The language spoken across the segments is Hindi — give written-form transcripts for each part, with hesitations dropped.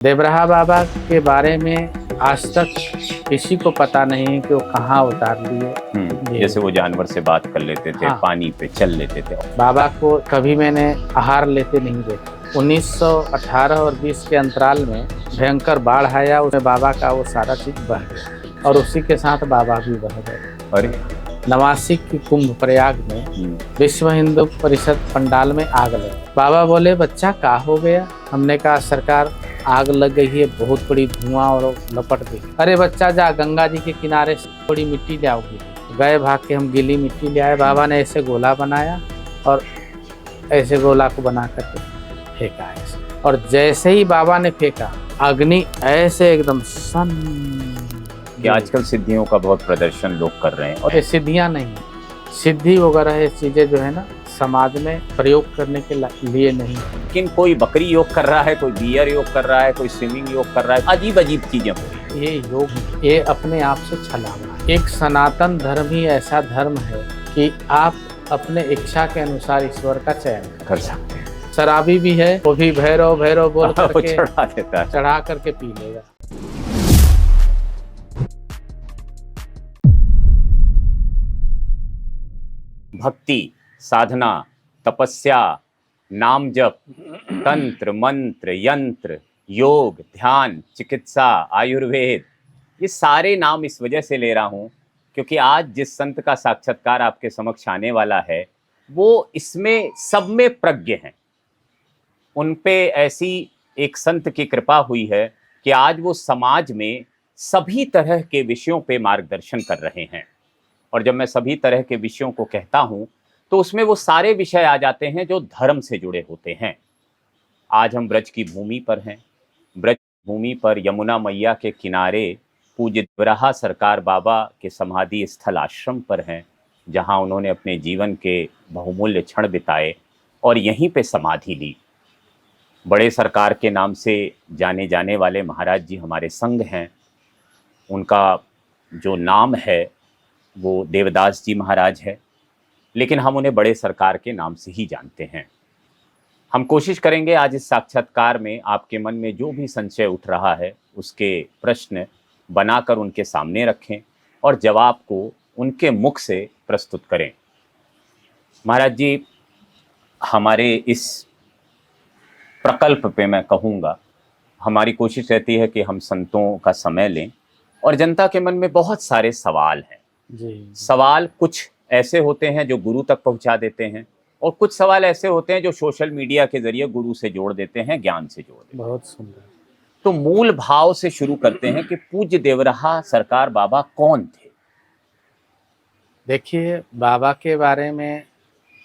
देवराहा बाबा के बारे में आज तक किसी को पता नहीं है कि वो कहाँ उतार लिए। जैसे वो जानवर से बात कर लेते थे, हाँ। पानी पे चल लेते थे। बाबा को कभी मैंने आहार लेते नहीं देखा। 1918 और 20 के अंतराल में भयंकर बाढ़ आया, उसमें बाबा का वो सारा चीज बह गया और उसी के साथ बाबा भी बह गए। अरे नवासी की कुंभ प्रयाग में विश्व हिंदू परिषद पंडाल में आग लगी। बाबा बोले बच्चा क्या हो गया? हमने कहा सरकार आग लग गई है, बहुत बड़ी धुआं और लपट गई। अरे बच्चा जा गंगा जी के किनारे से थोड़ी मिट्टी ले आओगी। गए भाग के हम गीली मिट्टी ले आए। बाबा ने ऐसे गोला बनाया और ऐसे गोला को बना करके फेंका ऐसे, और जैसे ही बाबा ने फेंका अग्नि ऐसे एकदम सन। कि आजकल सिद्धियों का बहुत प्रदर्शन लोग कर रहे हैं और ये सिद्धियां नहीं, सिद्धि वगैरह ये चीजें जो है ना समाज में प्रयोग करने के लिए नहीं। लेकिन कोई बकरी योग कर रहा है, कोई बियर योग कर रहा है, कोई स्विमिंग योग कर रहा है, अजीब अजीब चीजें हो रही। ये योग ये अपने आप से छलावा। एक सनातन धर्म ही ऐसा धर्म है कि आप अपने इच्छा के अनुसार ईश्वर का चयन कर सकते हैं। शराबी भी है, वो भी भैरव भैरव बोल करके चढ़ा देता है, चढ़ा करके पी लेगा। भक्ति, साधना, तपस्या, नाम जप, तंत्र मंत्र, यंत्र, योग, ध्यान, चिकित्सा, आयुर्वेद, ये सारे नाम इस वजह से ले रहा हूँ क्योंकि आज जिस संत का साक्षात्कार आपके समक्ष आने वाला है वो इसमें सब में प्रज्ञ हैं। उन पे ऐसी एक संत की कृपा हुई है कि आज वो समाज में सभी तरह के विषयों पे मार्गदर्शन कर रहे हैं। और जब मैं सभी तरह के विषयों को कहता हूं तो उसमें वो सारे विषय आ जाते हैं जो धर्म से जुड़े होते हैं। आज हम ब्रज की भूमि पर हैं। ब्रज भूमि पर यमुना मैया के किनारे पूज्य देवराहा सरकार बाबा के समाधि स्थल आश्रम पर हैं, जहां उन्होंने अपने जीवन के बहुमूल्य क्षण बिताए और यहीं पे समाधि ली। बड़े सरकार के नाम से जाने जाने वाले महाराज जी हमारे संग हैं। उनका जो नाम है वो देवदास जी महाराज है, लेकिन हम उन्हें बड़े सरकार के नाम से ही जानते हैं। हम कोशिश करेंगे आज इस साक्षात्कार में आपके मन में जो भी संशय उठ रहा है उसके प्रश्न बनाकर उनके सामने रखें और जवाब को उनके मुख से प्रस्तुत करें। महाराज जी, हमारे इस प्रकल्प पे मैं कहूँगा हमारी कोशिश रहती है कि हम संतों का समय लें और जनता के मन में बहुत सारे सवाल हैं जी। सवाल कुछ ऐसे होते हैं जो गुरु तक पहुंचा देते हैं और कुछ सवाल ऐसे होते हैं जो सोशल मीडिया के जरिए गुरु से जोड़ देते हैं, ज्ञान से जोड़ देते हैं। बहुत सुंदर। तो मूल भाव से शुरू करते हैं कि पूज्य देवराहा सरकार बाबा कौन थे? देखिए, बाबा के बारे में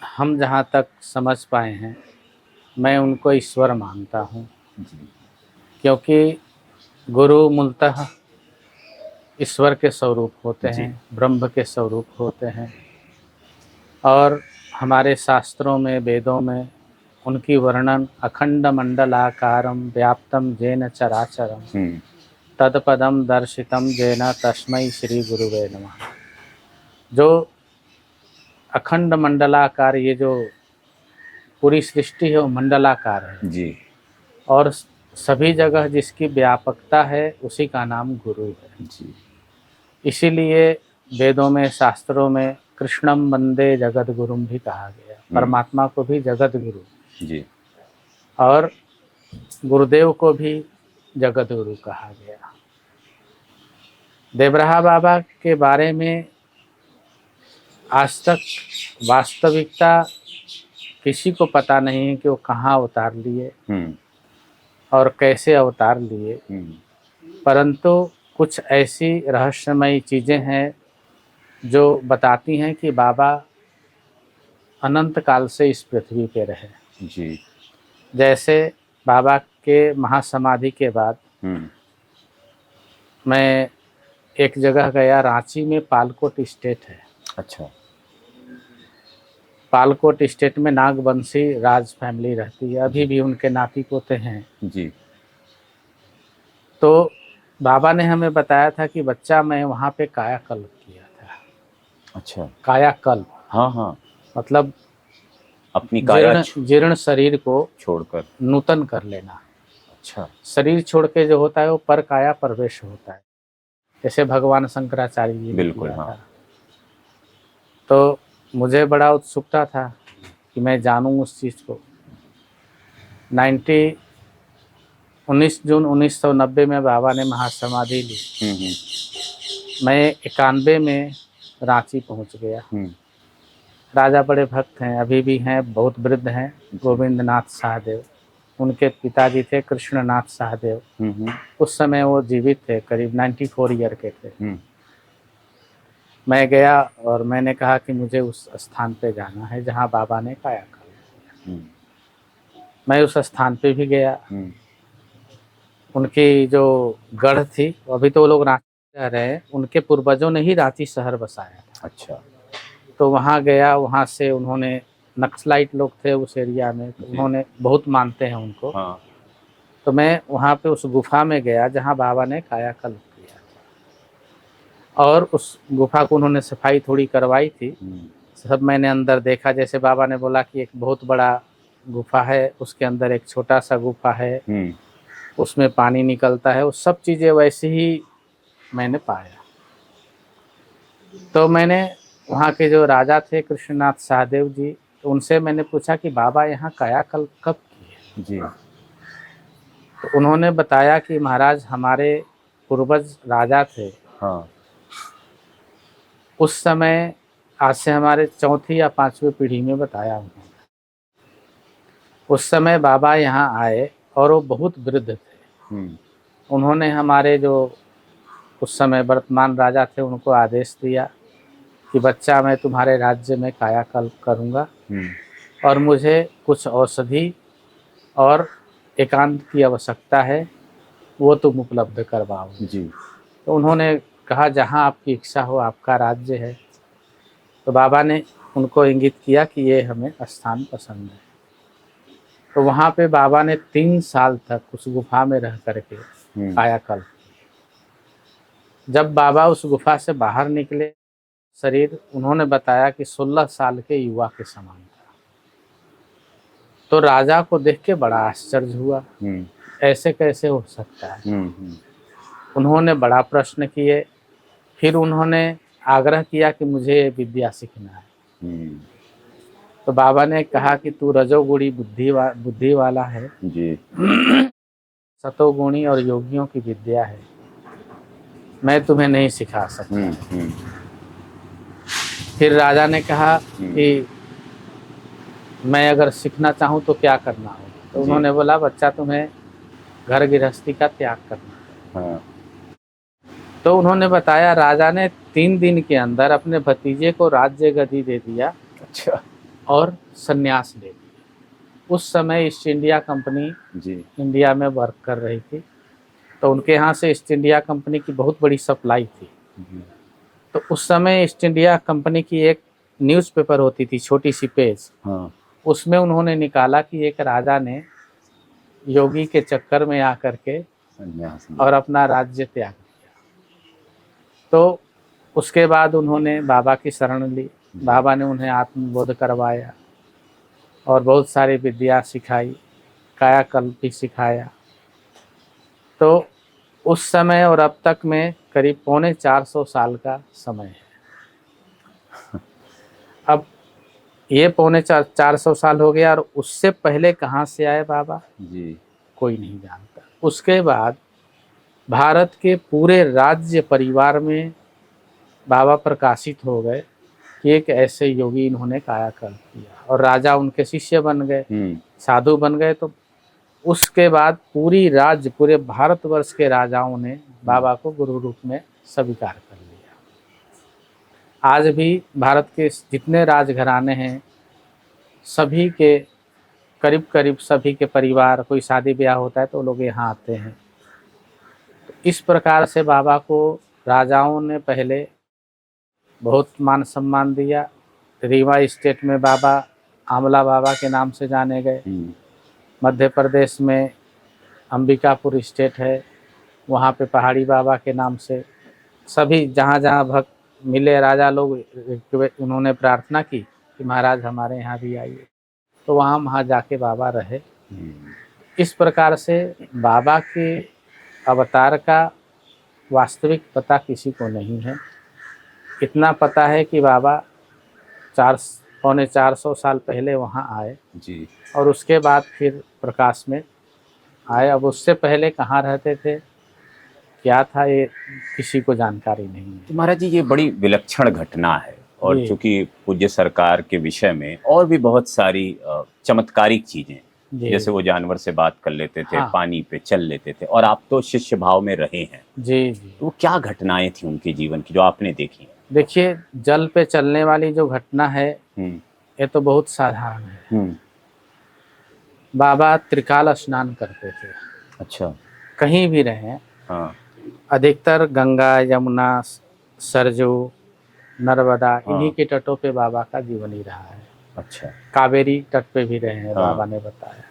हम जहाँ तक समझ पाए हैं, मैं उनको ईश्वर मानता हूँ, क्योंकि गुरु मूलतः ईश्वर के स्वरूप होते हैं, ब्रह्म के स्वरूप होते हैं। और हमारे शास्त्रों में, वेदों में उनकी वर्णन अखंड मंडलाकारं व्याप्तं येन चराचरं तत्पदं दर्शितं येन तस्मै श्री गुरुवे नमः। जो अखंड मंडलाकार, ये जो पूरी सृष्टि है वो मंडलाकार है जी। और सभी जगह जिसकी व्यापकता है उसी का नाम गुरु है जी। इसीलिए वेदों में, शास्त्रों में कृष्णम वंदे जगत गुरुम भी कहा गया, परमात्मा को भी जगत गुरु जी। और गुरुदेव को भी जगत गुरु कहा गया। देवराहा बाबा के बारे में आज तक वास्तविकता किसी को पता नहीं है कि वो कहाँ अवतार लिए और कैसे अवतार लिए, परंतु कुछ ऐसी रहस्यमयी चीज़ें हैं जो बताती हैं कि बाबा अनंत काल से इस पृथ्वी पे रहे। जी। जैसे बाबा के महासमाधि के बाद मैं एक जगह गया, रांची में पालकोट स्टेट है। अच्छा। पालकोट स्टेट में नागवंशी राज फैमिली रहती है, अभी भी उनके नाती पोते हैं। जी। तो बाबा ने हमें बताया था कि बच्चा मैं वहाँ पे कायाकल्प किया था। अच्छा। कायाकल्प, हाँ हाँ, मतलब अपनी काया जीर्ण शरीर को छोड़कर नूतन कर लेना। अच्छा। शरीर छोड़ के जो होता है वो पर काया प्रवेश होता है, जैसे भगवान शंकराचार्य जी ने बिल्कुल, किया हाँ। था। तो मुझे बड़ा उत्सुकता था कि मैं जानूं उस चीज़ को। 19 जून 1990 में बाबा ने महासमाधि ली। मैं 91 में रांची पहुंच गया। राजा बड़े भक्त हैं, अभी भी हैं, बहुत वृद्ध हैं, गोविंद नाथ शाहदेव। उनके पिताजी थे कृष्णनाथ शाहदेव। उस समय वो जीवित थे, करीब 94 ईयर के थे। मैं गया और मैंने कहा कि मुझे उस स्थान पे जाना है जहाँ बाबा ने कायाकल्प किया। मैं उस स्थान पे भी गया। उनकी जो गढ़ थी, अभी तो वो लोग रांची रह रहे हैं, उनके पूर्वजों ने ही रांची शहर बसाया था। अच्छा। तो वहाँ गया, वहाँ से उन्होंने, नक्सलाइट लोग थे उस एरिया में, तो उन्होंने बहुत मानते हैं उनको। हाँ। तो मैं वहाँ पे उस गुफा में गया जहाँ बाबा ने कायाकल्प किया था, और उस गुफा को उन्होंने सफाई थोड़ी करवाई थी। सब मैंने अंदर देखा, जैसे बाबा ने बोला कि एक बहुत बड़ा गुफा है, उसके अंदर एक छोटा सा गुफा है, उसमें पानी निकलता है, वो सब चीज़ें वैसे ही मैंने पाया। तो मैंने वहाँ के जो राजा थे कृष्णनाथ शाहदेव जी, तो उनसे मैंने पूछा कि बाबा यहाँ कायाकल्प कब किए जी। तो उन्होंने बताया कि महाराज हमारे पूर्वज राजा थे, हाँ, उस समय, आज से हमारे चौथी या पांचवी पीढ़ी में बताया उन्होंने। उस समय बाबा यहाँ आए और वो बहुत वृद्ध थे। उन्होंने हमारे जो उस समय वर्तमान राजा थे उनको आदेश दिया कि बच्चा, मैं तुम्हारे राज्य में कायाकल्प करूँगा और मुझे कुछ औषधि और एकांत की आवश्यकता है, वो तुम उपलब्ध करवाओ जी। तो उन्होंने कहा जहाँ आपकी इच्छा हो, आपका राज्य है। तो बाबा ने उनको इंगित किया कि ये हमें स्थान पसंद है। तो वहाँ पे बाबा ने 3 साल तक उस गुफा में रह करके कायाकल्प। जब बाबा उस गुफा से बाहर निकले, शरीर, उन्होंने बताया कि 16 साल के युवा के समान था। तो राजा को देख के बड़ा आश्चर्य हुआ, ऐसे कैसे हो सकता है। उन्होंने बड़ा प्रश्न किए, फिर उन्होंने आग्रह किया कि मुझे विद्या सीखना है। तो बाबा ने कहा कि तू रजोगुणी बुद्धि वाला है जी। सतोगुणी और योगियों की विद्या है, मैं तुम्हें नहीं सिखा सकता। फिर राजा ने कहा कि मैं अगर सीखना चाहूँ तो क्या करना होगा। तो उन्होंने बोला, बच्चा तुम्हें घर गृहस्थी का त्याग करना है। हाँ। तो उन्होंने बताया, राजा ने 3 दिन के अंदर अपने भतीजे को राज्य गद्दी दे दिया। अच्छा। और सन्यास ले लिया। उस समय ईस्ट इंडिया कंपनी जी इंडिया में वर्क कर रही थी, तो उनके यहाँ से ईस्ट इंडिया कंपनी की बहुत बड़ी सप्लाई थी। तो उस समय ईस्ट इंडिया कंपनी की एक न्यूज़पेपर होती थी, छोटी सी पेज। हाँ। उसमें उन्होंने निकाला कि एक राजा ने योगी के चक्कर में आकर के और अपना राज्य त्याग किया। तो उसके बाद उन्होंने बाबा की शरण ली। बाबा ने उन्हें आत्मबोध करवाया और बहुत सारी विद्या सिखाई, कायाकल्प भी सिखाया। तो उस समय और अब तक में करीब 450 साल का समय है। अब ये 450 साल हो गया, और उससे पहले कहाँ से आए बाबा जी, कोई नहीं जानता। उसके बाद भारत के पूरे राज्य परिवार में बाबा प्रकाशित हो गए कि एक ऐसे योगी इन्होंने कायाकल्प किया, और राजा उनके शिष्य बन गए, साधु बन गए। तो उसके बाद पूरे भारतवर्ष के राजाओं ने बाबा को गुरु रूप में स्वीकार कर लिया। आज भी भारत के जितने राजघराने हैं, सभी के करीब सभी के परिवार, कोई शादी ब्याह होता है तो लोग यहाँ आते हैं। तो इस प्रकार से बाबा को राजाओं ने पहले बहुत मान सम्मान दिया। रीवा स्टेट में बाबा आमला बाबा के नाम से जाने गए। मध्य प्रदेश में अंबिकापुर स्टेट है, वहाँ पे पहाड़ी बाबा के नाम से। सभी जहाँ जहाँ भक्त मिले राजा लोग, उन्होंने प्रार्थना की कि महाराज हमारे यहाँ भी आइए, तो वहाँ जाके बाबा रहे। इस प्रकार से बाबा के अवतार का वास्तविक पता किसी को नहीं है। इतना पता है कि बाबा 400 साल पहले वहाँ आए जी। और उसके बाद फिर प्रकाश में आए। अब उससे पहले कहाँ रहते थे, क्या था, ये किसी को जानकारी नहीं है। तो महाराज जी, ये बड़ी विलक्षण घटना है और जी। चूंकि पूज्य सरकार के विषय में और भी बहुत सारी चमत्कारिक चीजें, जी। जैसे वो जानवर से बात कर लेते थे, हाँ। पानी पे चल लेते थे, और आप तो शिष्य भाव में रहे हैं, जी जी। तो वो क्या घटनाएं थी उनके जीवन की जो आपने देखी हैं? देखिए, जल पे चलने वाली जो घटना है हम्म। ये तो बहुत साधारण है। हम्म। बाबा त्रिकाल स्नान करते थे, अच्छा। कहीं भी रहें। हाँ। अधिकतर गंगा, यमुना, सरजू, नर्मदा, हाँ। इन्हीं के तटों पे बाबा का जीवन ही रहा है। अच्छा। कावेरी तट पे भी रहे हैं, हाँ। बाबा ने बताया।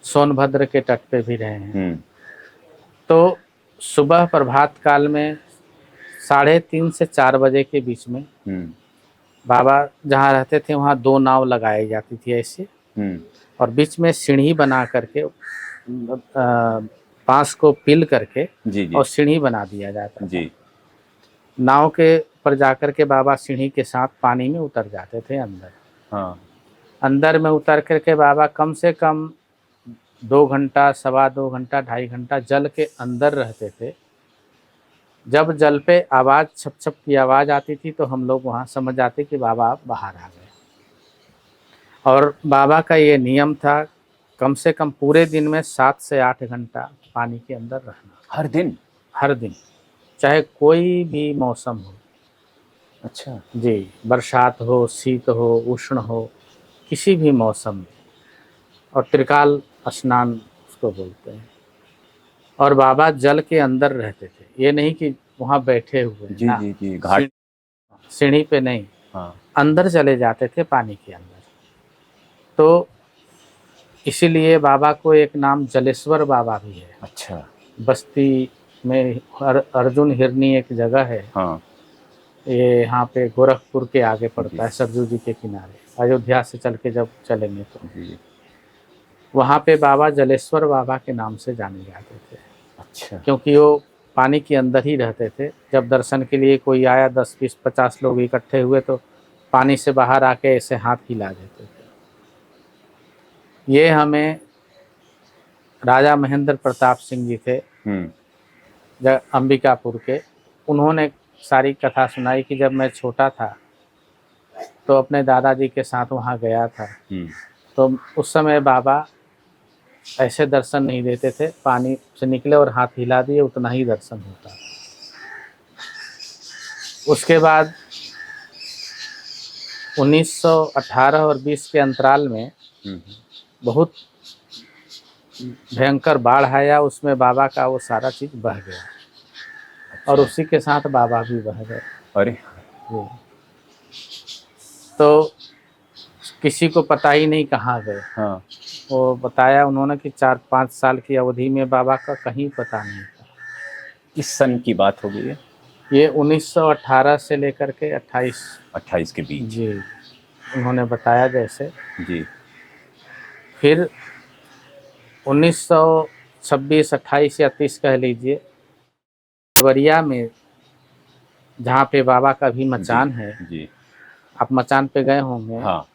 सोनभद्र के तट पे भी रहे हैं। हम्म। तो सुबह प्रभात काल में 3:30 से 4 बजे के बीच में हम्म। बाबा जहाँ रहते थे वहाँ 2 नाव लगाई जाती थी ऐसे, हम्म। और बीच में सीढ़ी बना करके बांस को पिल करके जी जी। और सीढ़ी बना दिया जाता था। जी। नाव के पर जाकर के बाबा सीढ़ी के साथ पानी में उतर जाते थे अंदर। हाँ। अंदर में उतर करके बाबा कम से कम 2 घंटा, 2.25 घंटा, 2.5 घंटा जल के अंदर रहते थे। जब जल पे आवाज़, छप छप की आवाज़ आती थी तो हम लोग वहाँ समझ जाते कि बाबा बाहर आ गए। और बाबा का ये नियम था, कम से कम पूरे दिन में 7 से 8 घंटा पानी के अंदर रहना। हर दिन? हर दिन, चाहे कोई भी मौसम हो। अच्छा। जी, बरसात हो, शीत हो, उष्ण हो, किसी भी मौसम में। और त्रिकाल स्नान उसको बोलते हैं। और बाबा जल के अंदर रहते थे, ये नहीं कि वहाँ बैठे हुए हैं, जी ना। जी जी। घाट। सीढ़ी पे नहीं, हाँ। अंदर चले जाते थे पानी के अंदर। तो इसीलिए बाबा को एक नाम जलेश्वर बाबा भी है। अच्छा। बस्ती में अर्जुन हिरनी एक जगह है, हाँ। ये यहाँ पे गोरखपुर के आगे जी। पड़ता है, सरजू जी के किनारे। अयोध्या से चल के जब चलेंगे तो जी। वहाँ पे बाबा जलेश्वर बाबा के नाम से जाने जाते थे, अच्छा। क्योंकि वो पानी के अंदर ही रहते थे। जब दर्शन के लिए कोई आया, 10, 20, 50 लोग इकट्ठे हुए तो पानी से बाहर आके ऐसे हाथ हिला देते थे। ये हमें राजा महेंद्र प्रताप सिंह जी थे, अंबिकापुर के, उन्होंने सारी कथा सुनाई कि जब मैं छोटा था तो अपने दादाजी के साथ वहाँ गया था। तो उस समय बाबा ऐसे दर्शन नहीं देते थे, पानी से निकले और हाथ हिला दिए, उतना ही दर्शन होता था। उसके बाद 1918 और 20 के अंतराल में बहुत भयंकर बाढ़ आया, उसमें बाबा का वो सारा चीज़ बह गया। अच्छा। और उसी के साथ बाबा भी बह गए। अरे। तो किसी को पता ही नहीं कहाँ गए। हाँ। वो बताया उन्होंने कि 4-5 साल की अवधि में बाबा का कहीं पता नहीं था। किस सन की बात हो गई है? ये 1918 से लेकर के 28 के बीच। जी, उन्होंने बताया जैसे। जी। फिर 1926, 28 या 30 कह लीजिए, देवरिया में जहाँ पे बाबा का भी मचान है। जी। आप मचान पे गए होंगे। हाँ।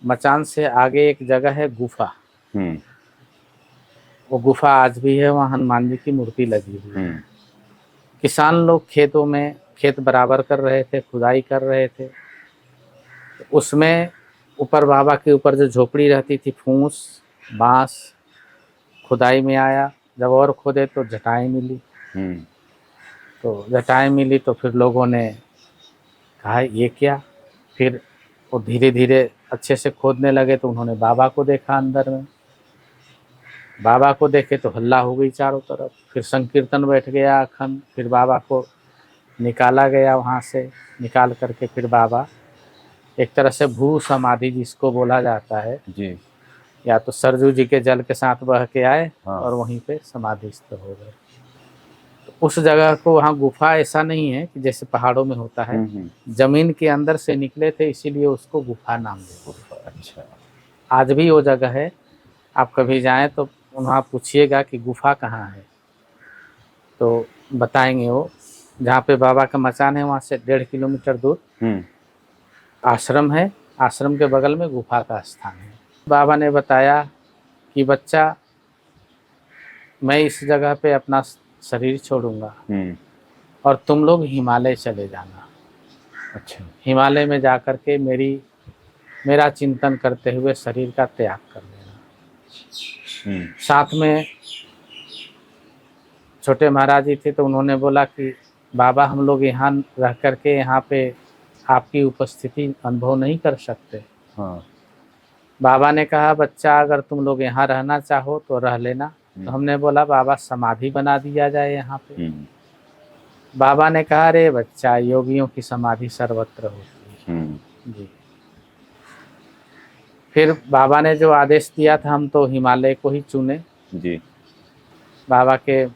मचान से आगे एक जगह है गुफा। वो गुफा आज भी है, वहाँ हनुमान जी की मूर्ति लगी हुई है। किसान लोग खेतों में खेत बराबर कर रहे थे, खुदाई कर रहे थे। उसमें ऊपर बाबा के ऊपर जो झोपड़ी रहती थी, फूस बांस, खुदाई में आया। जब और खोदे तो जटाएं मिली। तो जटाएं मिली तो फिर लोगों ने कहा ये क्या। फिर वो धीरे धीरे अच्छे से खोदने लगे तो उन्होंने बाबा को देखा अंदर में। बाबा को देखे तो हल्ला हो गई चारों तरफ। फिर संकीर्तन बैठ गया अखंड। फिर बाबा को निकाला गया वहाँ से। निकाल करके फिर बाबा एक तरह से भू समाधि जिसको बोला जाता है जी, या तो सरजू जी के जल के साथ बह के आए। हाँ। और वहीं पे समाधिस्थ हो गए। तो उस जगह को, वहाँ गुफा ऐसा नहीं है कि जैसे पहाड़ों में होता है, जमीन के अंदर से निकले थे, इसीलिए उसको गुफा नाम देते। अच्छा। आज भी वो जगह है, आप कभी जाएं तो वहाँ पूछिएगा कि गुफा कहाँ है, तो बताएंगे वो। जहाँ पे बाबा का मचान है वहाँ से 1.5 किलोमीटर दूर आश्रम है, आश्रम के बगल में गुफा का स्थान है। बाबा ने बताया कि बच्चा, मैं इस जगह पे अपना शरीर छोड़ूंगा और तुम लोग हिमालय चले जाना। अच्छा। हिमालय में जाकर के मेरा चिंतन करते हुए शरीर का त्याग कर देना। साथ में छोटे महाराज जी थे, तो उन्होंने बोला कि बाबा, हम लोग यहाँ रह करके यहाँ पे आपकी उपस्थिति अनुभव नहीं कर सकते। हाँ। बाबा ने कहा, बच्चा अगर तुम लोग यहाँ रहना चाहो तो रह लेना। तो हमने बोला बाबा समाधि बना दिया जाए यहाँ पे। बाबा ने कहा, अरे बच्चा, योगियों की समाधि सर्वत्र होती है। जी। फिर बाबा ने जो आदेश दिया था, हम तो हिमालय को ही चुने। जी। बाबा के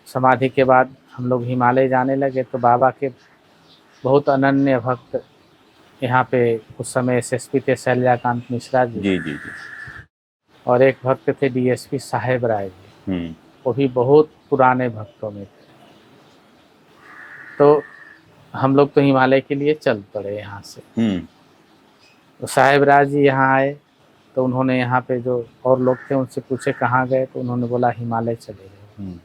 समाधि के बाद हम लोग हिमालय जाने लगे। तो बाबा के बहुत अनन्य भक्त यहाँ पे उस समय एसएसपी थे शैलजाकांत मिश्रा जी। जी जी जी। और एक भक्त थे डीएसपी साहेब राय जी, वो भी बहुत पुराने भक्तों में थे। तो हम लोग तो हिमालय के लिए चल पड़े यहाँ से। तो साहेब राय जी यहाँ आए, तो उन्होंने यहाँ पे जो और लोग थे उनसे पूछे कहाँ गए, तो उन्होंने बोला हिमालय चले गए।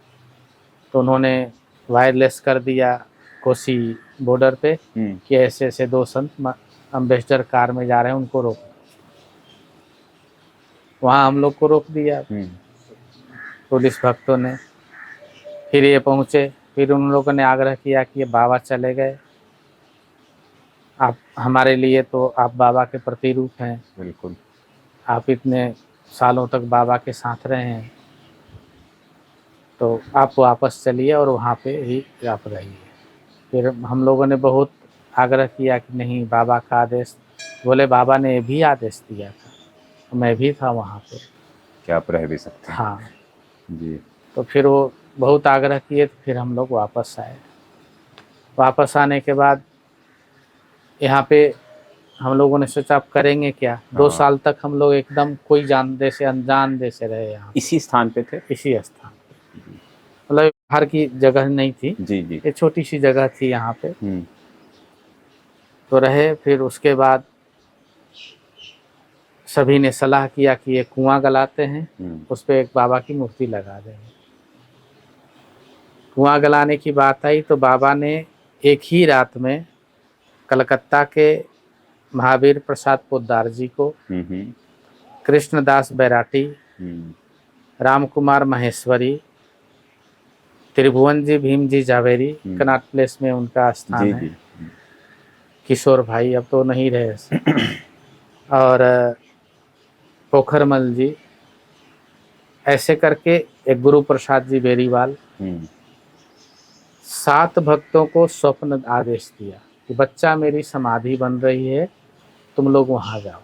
तो उन्होंने वायरलेस कर दिया कोसी बॉर्डर पे कि ऐसे ऐसे 2 संत अम्बेसडर कार में जा रहे हैं, उनको रोक। वहाँ हम लोग को रोक दिया पुलिस भक्तों ने। फिर ये पहुँचे, फिर उन लोगों ने आग्रह किया कि ये बाबा चले गए, आप हमारे लिए तो आप बाबा के प्रतिरूप हैं। बिल्कुल। आप इतने सालों तक बाबा के साथ रहे हैं, तो आप वापस चलिए और वहाँ पे ही आप रहिए। फिर हम लोगों ने बहुत आग्रह किया कि नहीं, बाबा का आदेश। बोले बाबा ने ये भी आदेश दिया था, तो मैं भी था वहाँ पे, क्या आप रह भी सकते हैं। हाँ जी। तो फिर वो बहुत आग्रह किए, तो फिर हम लोग वापस आए। वापस आने के बाद यहाँ पे हम लोगों ने सोचा अब करेंगे क्या। 2 साल तक हम लोग एकदम कोई जानते से अनजान जैसे रहे यहाँ। इसी स्थान पे थे? इसी स्थान पे, मतलब बाहर की जगह नहीं थी। जी जी। ये छोटी सी जगह थी यहाँ पे। तो रहे। फिर उसके बाद सभी ने सलाह किया कि ये कुआं गलाते हैं, उस पे एक बाबा की मूर्ति लगा देंगे। कुआं गलाने की बात आई तो बाबा ने एक ही रात में कलकत्ता के महावीर प्रसाद पोद्दार जी को, कृष्णदास बैराटी, राम कुमार महेश्वरी, त्रिभुवन जी भीम जी जावेरी, कनाट प्लेस में उनका स्थान है। किशोर भाई अब तो नहीं रहे, और पोखरमल जी, ऐसे करके एक गुरु प्रसाद जी बेरीवाल, 7 भक्तों को स्वप्न आदेश दिया कि बच्चा मेरी समाधि बन रही है, तुम लोग वहां जाओ।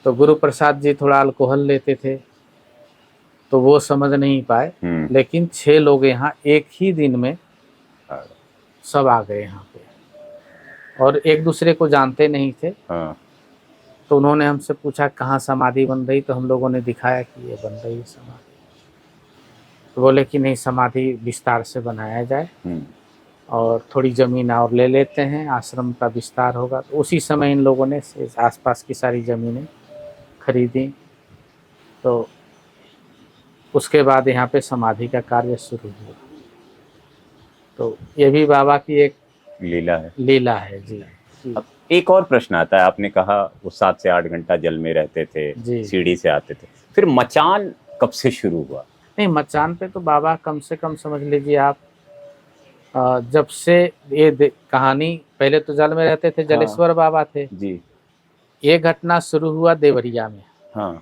तो गुरु प्रसाद जी थोड़ा अल्कोहल लेते थे, तो वो समझ नहीं पाए, लेकिन 6 लोग यहाँ एक ही दिन में सब आ गए यहाँ पे, और एक दूसरे को जानते नहीं थे। तो उन्होंने हमसे पूछा कहाँ समाधि बन रही, तो हम लोगों ने दिखाया कि ये बन रही है समाधि। तो बोले कि नहीं, समाधि विस्तार से बनाया जाए और थोड़ी ज़मीन और ले लेते हैं, आश्रम का विस्तार होगा। तो उसी समय इन लोगों ने आसपास की सारी ज़मीनें खरीदी। तो उसके बाद यहाँ पे समाधि का कार्य शुरू हुआ। तो ये भी बाबा की एक लीला है जी। अब एक और प्रश्न आता है, आपने कहा वो 7 से 8 घंटा जल में रहते थे, सीढ़ी से आते थे, फिर मचान कब से शुरू हुआ? नहीं, मचान पे तो बाबा कम से कम समझ लीजिए आप, जब से ये कहानी, पहले तो जल में रहते थे, जलेश्वर बाबा थे जी। ये घटना शुरू हुआ देवरिया में। हाँ।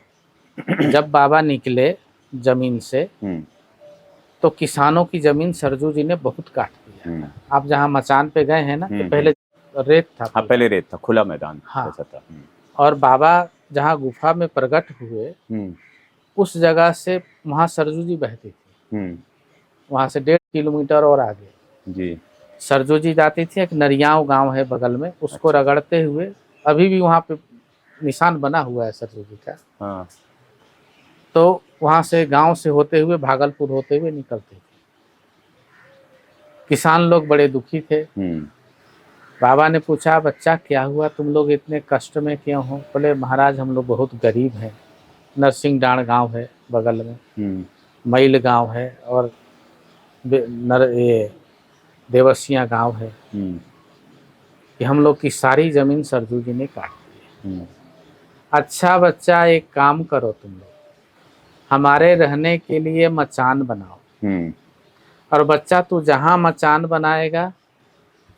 जब बाबा निकले जमीन से, तो किसानों की जमीन सरजू जी ने बहुत काट दिया। आप जहाँ मचान पे गए हैं ना, तो पहले रेत था। हाँ, पहले रेत था, खुला मैदान। हाँ था। और बाबा जहाँ गुफा में प्रकट हुए, उस जगह से वहाँ सरजू जी बहती थी। वहाँ से 1.5 किलोमीटर और आगे जी सरजू जी जाती थी। एक नरियाव गांव है बगल में, उसको रगड़ते हुए अभी भी वहाँ पे निशान बना हुआ है सरजू जी का। हाँ। तो वहाँ से गांव से होते हुए भागलपुर होते हुए निकलते थे। किसान लोग बड़े दुखी थे। बाबा ने पूछा, बच्चा क्या हुआ, तुम लोग इतने कष्ट में क्यों हो? बोले महाराज हम लोग बहुत गरीब हैं। नरसिंह डांड गांव है बगल में, मैल गांव है और ये देवसिया गांव है कि हम लोग की सारी जमीन सरजू जी ने काट दी है। अच्छा बच्चा एक काम करो, तुम लोग हमारे रहने के लिए मचान बनाओ, और बच्चा तू जहाँ मचान बनाएगा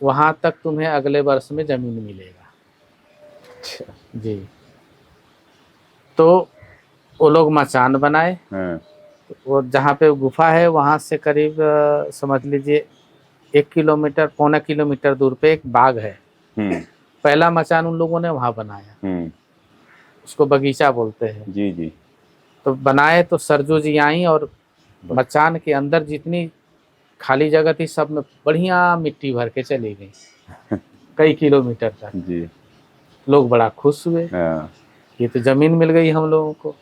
वहाँ तक तुम्हें अगले वर्ष में जमीन मिलेगा। जी। तो वो लोग मचान बनाए। वो जहाँ पे गुफा है वहाँ से करीब समझ लीजिए 1 किलोमीटर, पौना किलोमीटर दूर पे एक बाग है। पहला मचान उन लोगों ने वहाँ बनाया, उसको बगीचा बोलते हैं। जी जी। तो बनाए तो सरजू जी आई और मचान के अंदर जितनी खाली जगह थी सब में बढ़िया मिट्टी भर के चली गई कई किलोमीटर तक। जी। लोग बड़ा खुश हुए, ये तो जमीन मिल गई हम लोगों को।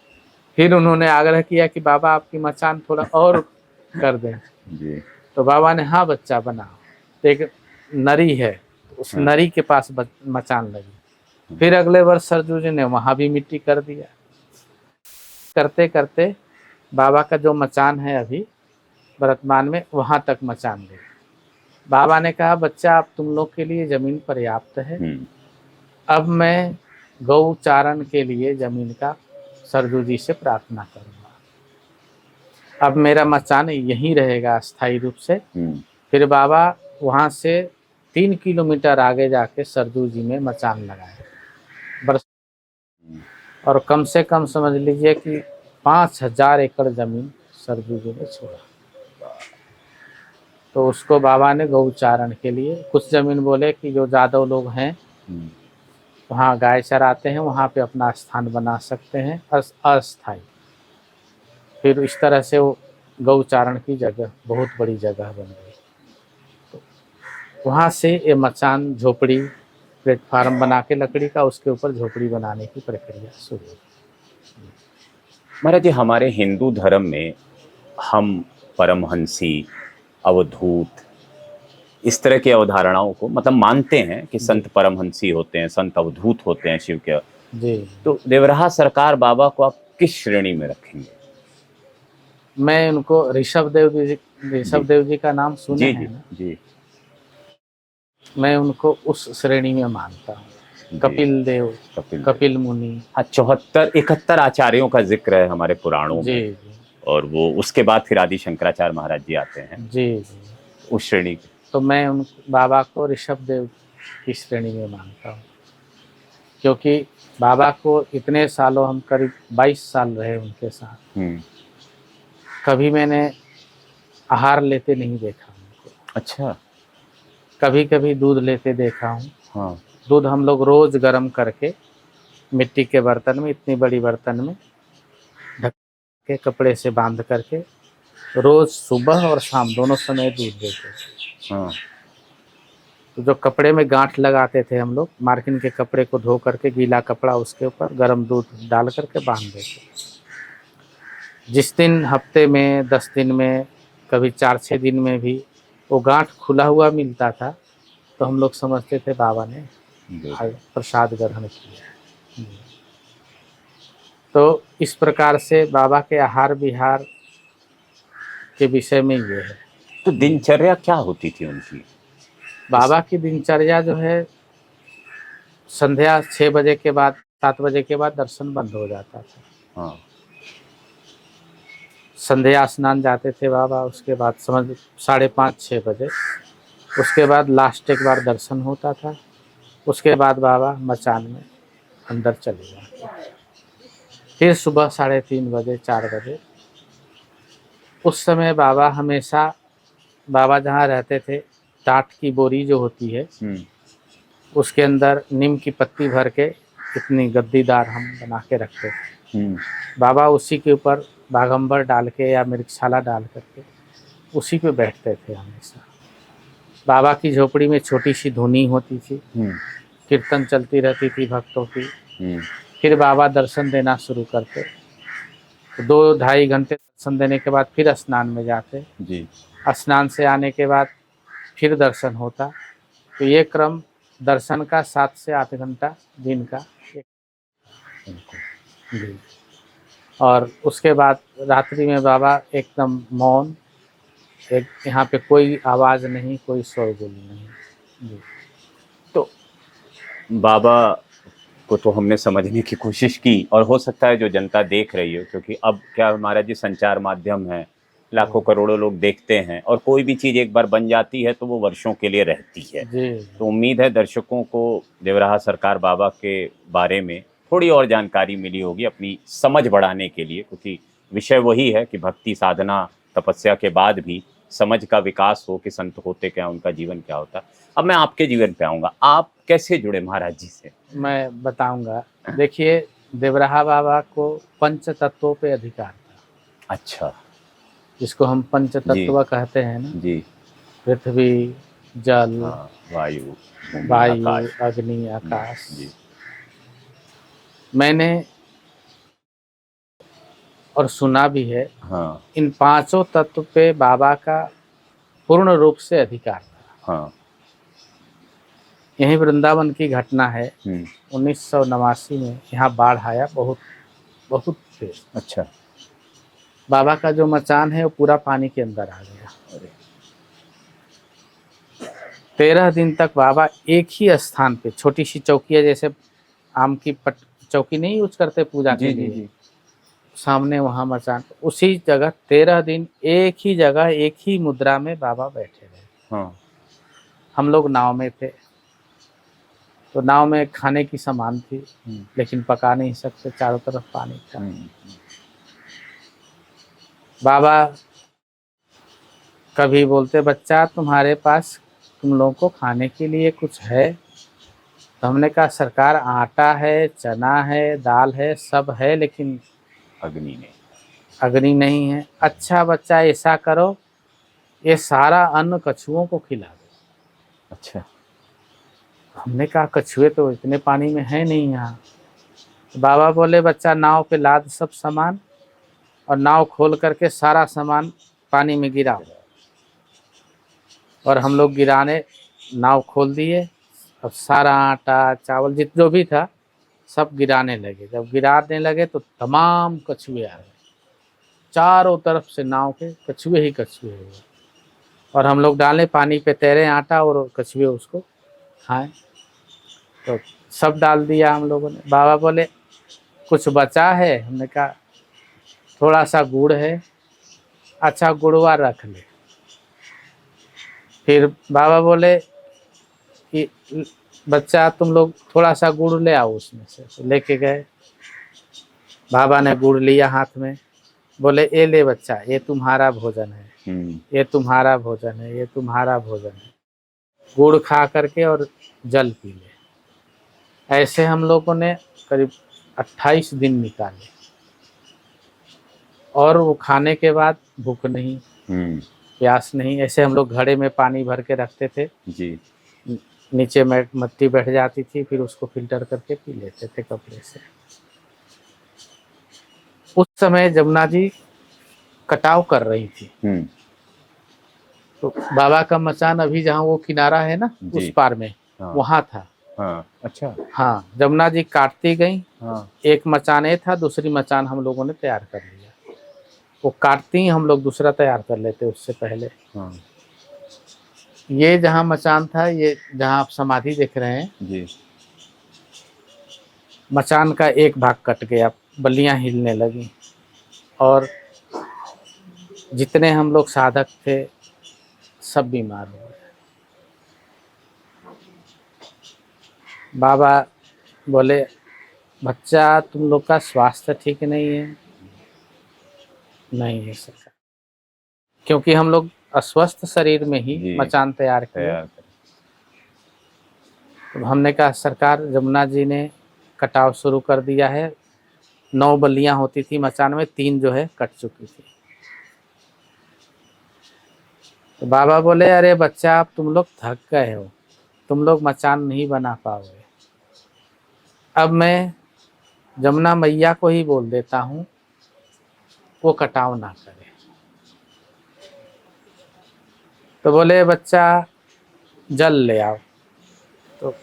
फिर उन्होंने आग्रह किया कि बाबा आपकी मचान थोड़ा और कर दें। जी। तो बाबा ने हाँ बच्चा बनाओ। तो एक नरी है, तो उस नरी के पास मचान लगी। फिर अगले वर्ष सरजू जी ने वहाँ भी मिट्टी कर दिया। करते करते बाबा का जो मचान है अभी वर्तमान में, वहाँ तक मचान गई। बाबा ने कहा बच्चा अब तुम लोग के लिए जमीन पर्याप्त है, अब मैं गौ चारण के लिए जमीन का सरजू जी से प्रार्थना करूँगा। अब मेरा मचान यहीं रहेगा स्थायी रूप से। फिर बाबा वहाँ से 3 किलोमीटर आगे जाके सरजू जी में मचान लगाए। और कम से कम समझ लीजिए कि 5000 एकड़ जमीन सरजू जी ने छोड़ा। तो उसको बाबा ने गौचारण के लिए, कुछ जमीन बोले कि जो जादव लोग हैं वहाँ गाय चराते हैं वहाँ पे अपना स्थान बना सकते हैं अस्थाई। फिर इस तरह से वो गौचारण की जगह बहुत बड़ी जगह बन गई। तो वहाँ से ये मचान झोपड़ी प्लेटफार्म बना के लकड़ी का, उसके ऊपर झोपड़ी बनाने की प्रक्रिया शुरू हुई। महाराज जी, हमारे हिंदू धर्म में हम परमहंसी, अवधूत, इस तरह की अवधारणाओं को मतलब मानते हैं कि संत परमहंसी होते हैं, संत अवधूत होते हैं शिव के। जी। तो देवराहा सरकार बाबा को आप किस श्रेणी में रखेंगे? मैं उनको ऋषभ देव जी का नाम सुने हैं ना? जी। मैं उनको उस श्रेणी में मानता हूँ। कपिल देव, कपिल मुनि। हाँ, 71 आचार्यों का जिक्र है हमारे पुराणों में। और वो उसके बाद फिर आदि शंकराचार्य महाराज जी आते हैं। जी। उस श्रेणी के। तो मैं उन बाबा को ऋषभ देव की श्रेणी में मानता हूँ, क्योंकि बाबा को इतने सालों, हम करीब 22 साल रहे उनके साथ। कभी मैंने आहार लेते नहीं देखा उनको। अच्छा। कभी कभी दूध लेते देखा हूँ। हाँ। दूध हम लोग रोज गर्म करके मिट्टी के बर्तन में, इतनी बड़ी बर्तन में ढक के कपड़े से बांध करके रोज सुबह और शाम दोनों समय दूध देते थे। हाँ। तो जो कपड़े में गांठ लगाते थे हम लोग, मार्किन के कपड़े को धो करके गीला कपड़ा उसके ऊपर गर्म दूध डाल करके बांध देते। जिस दिन हफ्ते में, 10 दिन में, कभी 4-6 दिन में भी वो गांठ खुला हुआ मिलता था, तो हम लोग समझते थे बाबा ने प्रसाद ग्रहण किया। तो इस प्रकार से बाबा के आहार विहार के विषय में ये है। तो दिनचर्या क्या होती थी उनकी? बाबा की दिनचर्या जो है, संध्या 6 बजे के बाद, 7 बजे के बाद दर्शन बंद हो जाता था। हाँ। संध्या स्नान जाते थे बाबा, उसके बाद समझ 5:30-6 बजे, उसके बाद लास्ट एक बार दर्शन होता था। उसके बाद बाबा मचान में अंदर चले जाते। फिर सुबह 3:30 बजे, 4 बजे, उस समय बाबा हमेशा, बाबा जहाँ रहते थे, टाट की बोरी जो होती है उसके अंदर नीम की पत्ती भर के इतनी गद्दीदार हम बना के रखते थे। बाबा उसी के ऊपर बागंबर डाल के या मृगशाला डाल करके उसी पे बैठते थे हमेशा। बाबा की झोपड़ी में छोटी सी धुनी होती थी, कीर्तन चलती रहती थी भक्तों की। फिर बाबा दर्शन देना शुरू करते। तो 2-2.5 घंटे दर्शन देने के बाद फिर स्नान में जाते। जी। स्नान से आने के बाद फिर दर्शन होता। तो ये क्रम दर्शन का 7 से 8 घंटा दिन का जी। और उसके बाद रात्रि में बाबा एकदम मौन, एक यहाँ पे कोई आवाज़ नहीं, कोई शोरगुल नहीं जी। तो बाबा को तो हमने समझने की कोशिश की, और हो सकता है जो जनता देख रही हो, क्योंकि अब क्या हमारा जी संचार माध्यम है, लाखों करोड़ों लोग देखते हैं, और कोई भी चीज़ एक बार बन जाती है तो वो वर्षों के लिए रहती है। जी तो उम्मीद है दर्शकों को देवराहा सरकार बाबा के बारे में थोड़ी और जानकारी मिली होगी अपनी समझ बढ़ाने के लिए, क्योंकि विषय वही है कि भक्ति साधना तपस्या के बाद भी समझ का विकास हो कि संत होते क्या, उनका जीवन क्या होता। अब मैं आपके जीवन पे आऊँगा, आप कैसे जुड़े महाराज जी से? मैं बताऊंगा। देखिए, देवराहा बाबा को पंच तत्वों पे अधिकार था, अच्छा। जिसको हम पंच जी। तत्व कहते हैं ना, जी। पृथ्वी, जल, हाँ, वायु, भूमि, वायु, आकाश। अग्नि, आकाश। जी। मैंने और सुना भी है, हाँ। इन पांचों तत्व पे बाबा का पूर्ण रूप से अधिकार था। हाँ। यही वृंदावन की घटना है। 1989 में यहाँ बाढ़ आया, बहुत बहुत तेज। अच्छा। बाबा का जो मचान है वो पूरा पानी के अंदर आ गया। अरे। 13 दिन तक बाबा एक ही स्थान पे, छोटी सी चौकी है, जैसे आम की चौकी नहीं यूज करते पूजा के जी जी लिए, जी। सामने वहाँ मचान, उसी जगह 13 दिन एक ही जगह एक ही मुद्रा में बाबा बैठे रहे। हाँ। हम लोग नाव में थे, तो नाव में खाने की सामान थी, लेकिन पका नहीं सकते, चारों तरफ पानी था। बाबा कभी बोलते, बच्चा तुम्हारे पास, तुम लोगों को खाने के लिए कुछ है? तो हमने कहा, सरकार आटा है, चना है, दाल है, सब है, लेकिन अग्नि नहीं। अग्नि नहीं है। अच्छा बच्चा, ऐसा करो, ये सारा अन्न कछुओं को खिला दो। अच्छा। हमने कहा, कछुए तो इतने पानी में है नहीं यहाँ। तो बाबा बोले, बच्चा नाव पे लाद सब सामान, और नाव खोल करके सारा सामान पानी में गिराओ। और हम लोग गिराने, नाव खोल दिए, अब सारा आटा चावल जो भी था सब गिराने लगे। जब गिराने लगे तो तमाम कछुए आ गए, चारों तरफ से नाव के कछुए ही कछुए हुए। और हम लोग डाले पानी पे तैरे आटा, और कछुए उसको खाएं। तो सब डाल दिया हम लोगों ने। बाबा बोले, कुछ बचा है? हमने कहा, थोड़ा सा गुड़ है। अच्छा, गुड़वा रख ले। फिर बाबा बोले कि बच्चा, तुम लोग थोड़ा सा गुड़ ले आओ उसमें से। तो लेके गए, बाबा ने गुड़ लिया हाथ में, बोले, ये ले बच्चा, ये तुम्हारा भोजन है, ये तुम्हारा भोजन है, ये तुम्हारा भोजन है। गुड़ खा करके और जल पी ले। ऐसे हम लोगों ने करीब 28 दिन निकाले, और वो खाने के बाद भूख नहीं, प्यास नहीं। ऐसे हम लोग घड़े में पानी भर के रखते थे जी। नीचे मट्टी बैठ जाती थी, फिर उसको फिल्टर करके पी लेते थे कपड़े से। उस समय जमुना जी कटाव कर रही थी। तो बाबा का मचान अभी जहाँ वो किनारा है ना, उस पार में, हाँ। वहाँ था। हाँ। अच्छा। हाँ, जमुना जी काटती गई। हाँ। एक मचान ये था, दूसरी मचान हम लोगों ने तैयार कर लिया। वो काटती ही हम लोग दूसरा तैयार कर लेते उससे पहले। हाँ। ये जहाँ मचान था, ये जहाँ आप समाधि देख रहे हैं जी। मचान का एक भाग कट गया, बल्लियां हिलने लगी, और जितने हम लोग साधक थे सब बीमार हो गए। बाबा बोले, बच्चा, तुम लोग का स्वास्थ्य ठीक नहीं है। नहीं है सरकार, क्योंकि हम लोग अस्वस्थ शरीर में ही मचान तैयार किए। तो हमने कहा, सरकार, जमुना जी ने कटाव शुरू कर दिया है। 9 बल्लियां होती थी मचान में, 3 जो है कट चुकी थी। तो बाबा बोले, अरे बच्चा, अब तुम लोग थक गए हो, तुम लोग मचान नहीं बना पाओगे। अब मैं जमुना मैया को ही बोल देता हूँ वो कटाव ना करे। तो बोले बच्चा जल ले आओ। तो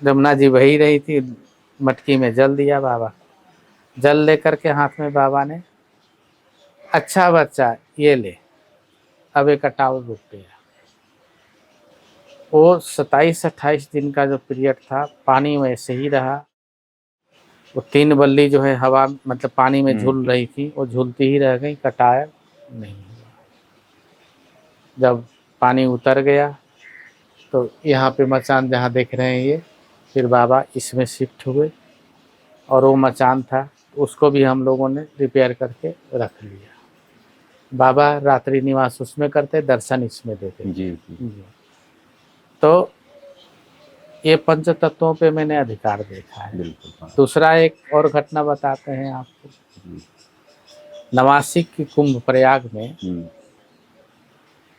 जमुना जी वही रही थी, मटकी में जल दिया बाबा। जल लेकर के हाथ में बाबा ने, अच्छा बच्चा ये ले, अब एक कटाव रुक गया। वो 27-28 दिन का जो पीरियड था पानी वैसे ही रहा। वो 3 बल्ली जो है हवा मतलब पानी में झूल रही थी, वो झूलती ही रह गई, कटाया नहीं हुआ। जब पानी उतर गया तो यहाँ पे मचान जहाँ देख रहे हैं ये, फिर बाबा इसमें शिफ्ट हुए और वो मचान था उसको भी हम लोगों ने रिपेयर करके रख लिया। बाबा रात्रि निवास उसमें करते, दर्शन इसमें देते। जी जी। तो ये पंच तत्वों पे मैंने अधिकार देखा है। बिल्कुल। हाँ। दूसरा एक और घटना बताते हैं आपको। नवासी की कुंभ प्रयाग में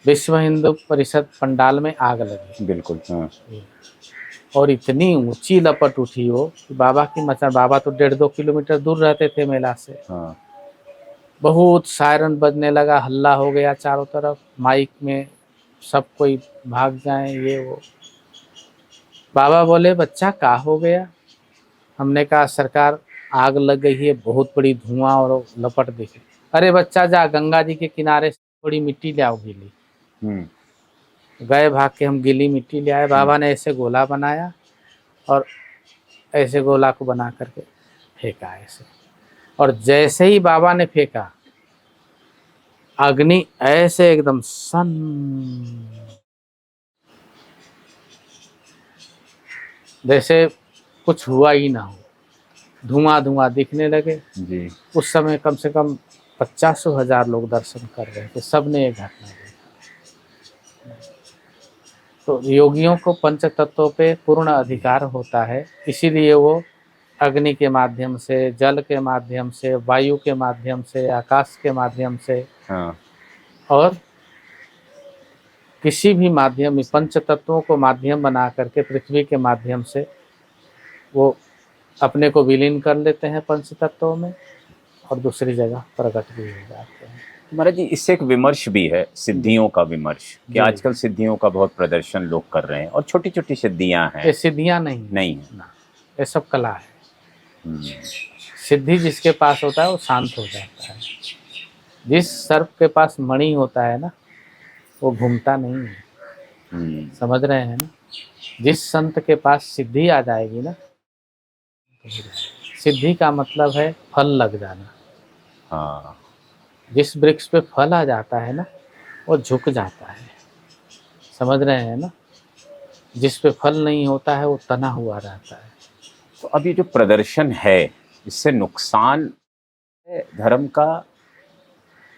विश्व हिंदू परिषद पंडाल में आग लगी। बिल्कुल। हाँ। और इतनी ऊंची लपट उठी वो कि बाबा की मचा, बाबा तो 1.5-2 किलोमीटर दूर रहते थे मेला से। हाँ। बहुत सायरन बजने लगा, हल्ला हो गया चारों तरफ, माइक में सब कोई भाग जाए ये वो। बाबा बोले बच्चा क्या हो गया? हमने कहा सरकार आग लग गई है, बहुत बड़ी धुआं और लपट दिखी। अरे बच्चा जा गंगा जी के किनारे से थोड़ी मिट्टी ले आओ गीली। गए भाग के, हम गीली मिट्टी ले आए। बाबा ने ऐसे गोला बनाया और ऐसे गोला को बना करके फेंका ऐसे, और जैसे ही बाबा ने फेंका अग्नि ऐसे एकदम सन, जैसे कुछ हुआ ही ना हो, धुआं धुआं दिखने लगे जी। उस समय कम से कम 50,000 लोग दर्शन कर रहे थे, सबने ये घटना देखा। तो योगियों को पंच तत्वों पे पूर्ण अधिकार होता है, इसीलिए वो अग्नि के माध्यम से, जल के माध्यम से, वायु के माध्यम से, आकाश के माध्यम से, हाँ। और किसी भी माध्यम, पंच तत्वों को माध्यम बना करके पृथ्वी के माध्यम से वो अपने को विलीन कर लेते हैं पंच तत्वों में और दूसरी जगह प्रकट भी हो जाते हैं। महाराज जी, इससे एक विमर्श भी है, सिद्धियों का विमर्श, कि जी। आजकल सिद्धियों का बहुत प्रदर्शन लोग कर रहे हैं और छोटी छोटी सिद्धियां हैं। ये सिद्धियां नहीं है ना, ये सब कला है। सिद्धि जिसके पास होता है वो शांत हो जाता है। जिस सर्प के पास मणि होता है ना, वो घूमता नहीं है। समझ रहे हैं ना? जिस संत के पास सिद्धि आ जाएगी ना, सिद्धि का मतलब है फल लग जाना। हाँ। जिस वृक्ष पे फल आ जाता है ना, वो झुक जाता है। समझ रहे हैं ना? जिस पे फल नहीं होता है वो तना हुआ रहता है। तो अब ये जो प्रदर्शन है, इससे नुकसान है धर्म का?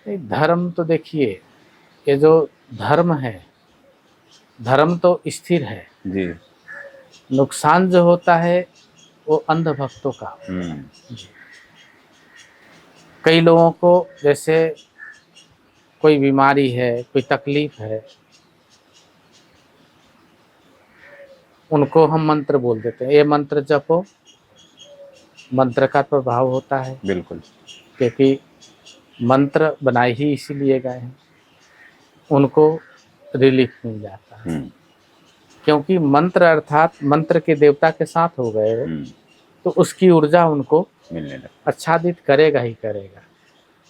धर्म तो देखिए, ये जो धर्म है, धर्म तो स्थिर है जी। नुकसान जो होता है वो अंधभक्तों का। कई लोगों को जैसे कोई बीमारी है, कोई तकलीफ है, उनको हम मंत्र बोल देते हैं, ये मंत्र जपो, मंत्र का प्रभाव होता है। बिल्कुल। क्योंकि मंत्र बनाए ही इसीलिए गए हैं, उनको रिलीफ मिल जाता है। क्योंकि मंत्र अर्थात मंत्र के देवता के साथ हो गए हो, तो उसकी ऊर्जा उनको मिलने लगे, आच्छादित करेगा ही करेगा,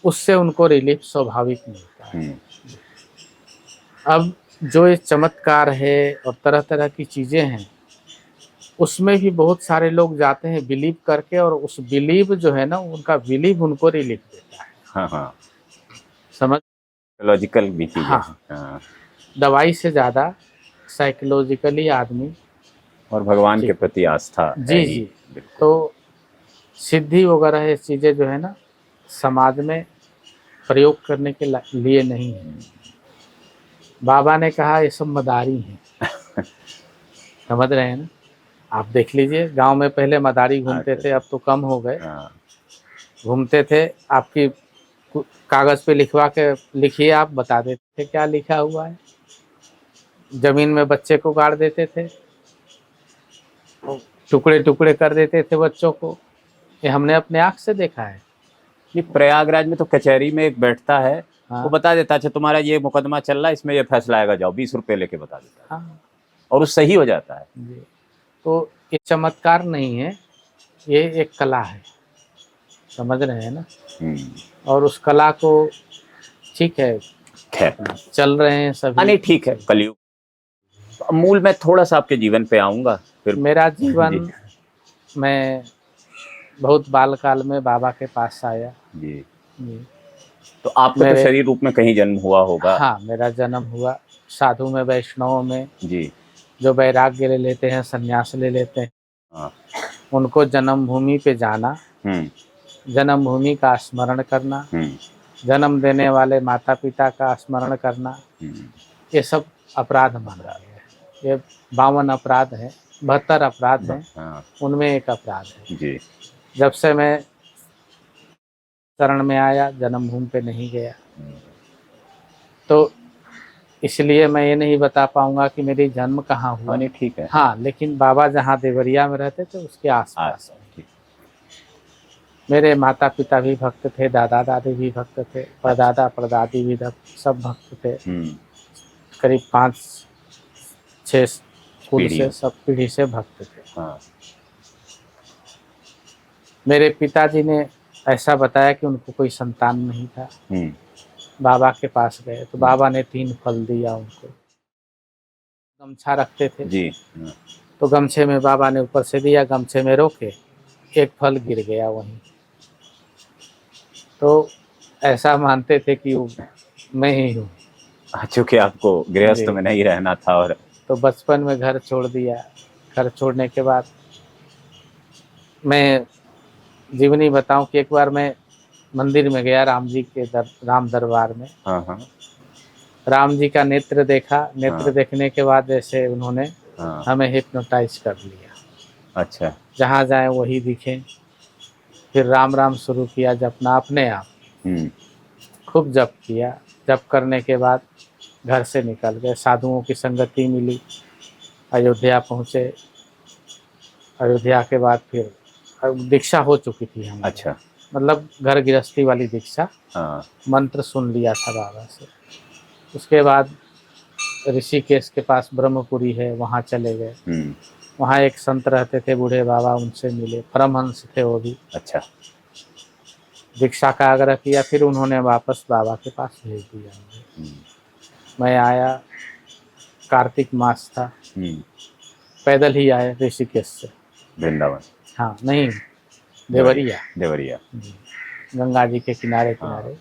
उससे उनको रिलीफ स्वाभाविक मिलता है। अब जो ये चमत्कार है और तरह तरह की चीज़ें हैं, उसमें भी बहुत सारे लोग जाते हैं बिलीव करके, और उस बिलीव जो है ना, उनका बिलीव उनको रिलीफ देता है। हाँ हाँ, समझ, लॉजिकल भी चीज़ है। हाँ। दवाई से ज़्यादा साइकोलॉजिकली आदमी और भगवान के प्रति आस्था जी जी। तो सिद्धि वगैरह ये चीज़ें जो है ना, समाज में प्रयोग करने के लिए नहीं है। बाबा ने कहा ये सब मदारी हैं। समझ रहे हैं ना? आप देख लीजिए, गांव में पहले मदारी घूमते थे, अब तो कम हो गए। घूमते थे, आपकी कागज़ पे लिखवा के लिखिए, आप बता देते थे क्या लिखा हुआ है। जमीन में बच्चे को गाड़ देते थे, टुकड़े टुकड़े कर देते थे बच्चों को, ये हमने अपने आँख से देखा है। ये प्रयागराज में तो कचहरी में एक बैठता है, हाँ। वो बता देता अच्छा तुम्हारा ये मुकदमा चल रहा है, इसमें ये फैसला आएगा, जाओ 20 रुपए लेके बता देता है, हाँ और वो सही हो जाता है। जी। तो ये चमत्कार नहीं है, ये एक कला है, समझ रहे हैं ना। और उस कला को ठीक है, खैर चल रहे हैं सभी। नहीं ठीक है, कलयुग। अब मूल मैं थोड़ा सा आपके जीवन पे आऊंगा फिर। मेरा जीवन, जी मैं बहुत बालकाल में बाबा के पास आया जी। जी। तो आपका तो मेरे, शरीर रूप में कहीं जन्म हुआ होगा। हाँ मेरा जन्म हुआ साधु में, वैष्णव में, जी। जो वैराग्य ले लेते हैं, संन्यास ले लेते हैं, हाँ। उनको जन्मभूमि पे जाना, जन्मभूमि का स्मरण करना, जन्म देने वाले माता पिता का स्मरण करना, ये सब अपराध माना गया है। ये 52 अपराध हैं, 72 अपराध हैं, हाँ। उनमें एक अपराध है जी। जब से मैं शरण में आया, जन्मभूमि पे नहीं गया। तो इसलिए मैं ये नहीं बता पाऊंगा कि मेरी जन्म कहाँ हुआ। नहीं ठीक है। हाँ, लेकिन बाबा जहाँ देवरिया में रहते थे उसके आसपास। मेरे माता पिता भी भक्त थे, दादा दादी भी भक्त थे, परदादा परदादी भी सब भक्त थे। करीब 5-6 कुल से, सब पीढ़ी से भक्त थे। हाँ। मेरे पिताजी ने ऐसा बताया कि उनको कोई संतान नहीं था। बाबा के पास गए तो बाबा ने 3 फल दिया उनको। गमछा रखते थे जी। तो गमछे में बाबा ने ऊपर से दिया, गमछे में रोके, एक फल गिर गया वहीं। तो ऐसा मानते थे कि वो मैं ही हूँ। चूंकि आपको गृहस्थ में नहीं रहना था, और तो बचपन में घर छोड़ दिया। घर छोड़ने के बाद मैं जीवनी बताऊं कि एक बार मैं मंदिर में गया, राम जी के राम दरबार में। हाँ। राम जी का नेत्र देखा। नेत्र देखने के बाद जैसे उन्होंने हमें हिप्नोटाइज कर लिया। अच्छा। जहाँ जाए वही दिखे। फिर राम राम शुरू किया, जपना अपने आप। खूब जप किया। जप करने के बाद घर से निकल गए, साधुओं की संगति मिली, अयोध्या पहुँचे। अयोध्या के बाद फिर दीक्षा हो चुकी थी हम। अच्छा। मतलब घर गृहस्थी वाली दीक्षा। मंत्र सुन लिया था बाबा से। उसके बाद ऋषिकेश के पास ब्रह्मपुरी है, वहाँ चले गए। वहाँ एक संत रहते थे, बूढ़े बाबा, उनसे मिले। परमहंस थे वो भी। अच्छा। दीक्षा का आग्रह किया, फिर उन्होंने वापस बाबा के पास भेज दिया मुझे। मैं आया, कार्तिक मास था, पैदल ही आए ऋषिकेश से वृंदावन। हाँ नहीं, देवरिया। देवरिया गंगा जी के किनारे किनारे